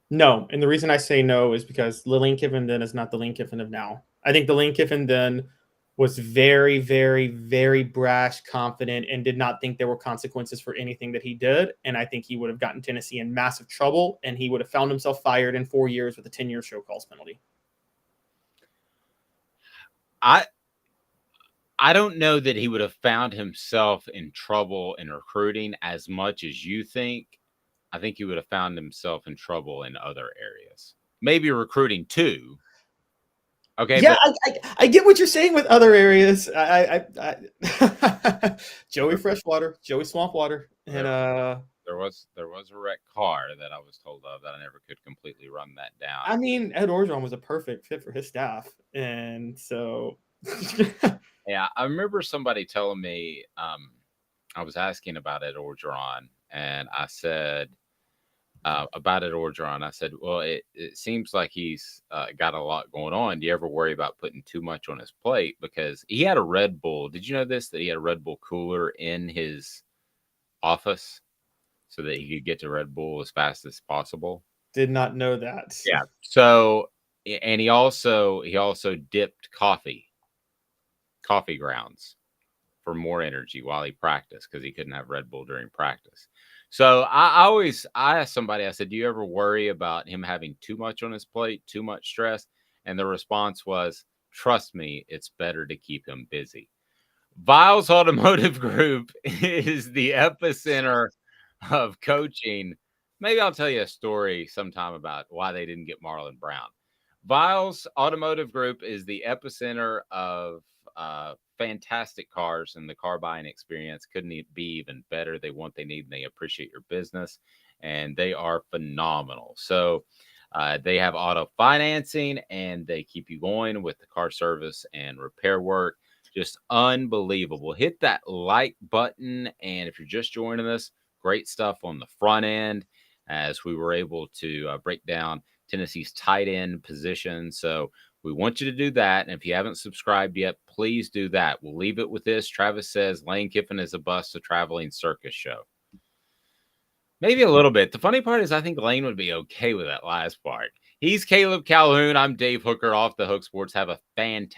Speaker 2: No. And the reason I say no is because the Lane Kiffin then is not the Lane Kiffin of now. I think the Lane Kiffin then was very, very, very brash, confident, and did not think there were consequences for anything that he did. And I think he would have gotten Tennessee in massive trouble, and he would have found himself fired in 4 years with a 10-year show calls penalty.
Speaker 4: I don't know that he would have found himself in trouble in recruiting as much as you think. I think he would have found himself in trouble in other areas. Maybe recruiting too. Okay.
Speaker 2: Yeah,
Speaker 4: But
Speaker 2: I get what you're saying with other areas. Joey Freshwater, Joey Swampwater, and
Speaker 4: there was a wrecked car that I was told of that I never could completely run that down.
Speaker 2: I mean, Ed Orgeron was a perfect fit for his staff, and so
Speaker 4: Yeah, I remember somebody telling me, I was asking about Ed Orgeron, and I said about Ed Orgeron, I said, well, it seems like he's got a lot going on. Do you ever worry about putting too much on his plate? Because he had a Red Bull. Did you know this? That he had a Red Bull cooler in his office so that he could get to Red Bull as fast as possible.
Speaker 2: did not know that.
Speaker 4: Yeah. So, and he also dipped coffee grounds for more energy while he practiced because he couldn't have Red Bull during practice. So I asked somebody, I said, do you ever worry about him having too much on his plate, too much stress? And the response was, trust me, it's better to keep him busy. Viles Automotive Group is the epicenter of coaching. Maybe I'll tell you a story sometime about why they didn't get Marlon Brown. Viles Automotive Group is the epicenter of fantastic cars, and the car buying experience couldn't be even better. They want, they need, and they appreciate your business, and they are phenomenal. So they have auto financing, and they keep you going with the car service and repair work. Just unbelievable. Hit that like button, and if you're just joining us, great stuff on the front end as we were able to break down Tennessee's tight end position. So we want you to do that. And if you haven't subscribed yet, please do that. We'll leave it with this. Travis says Lane Kiffin is a bust, a traveling circus show. Maybe a little bit. The funny part is I think Lane would be okay with that last part. He's Caleb Calhoun. I'm Dave Hooker, Off the Hook Sports. Have a fantastic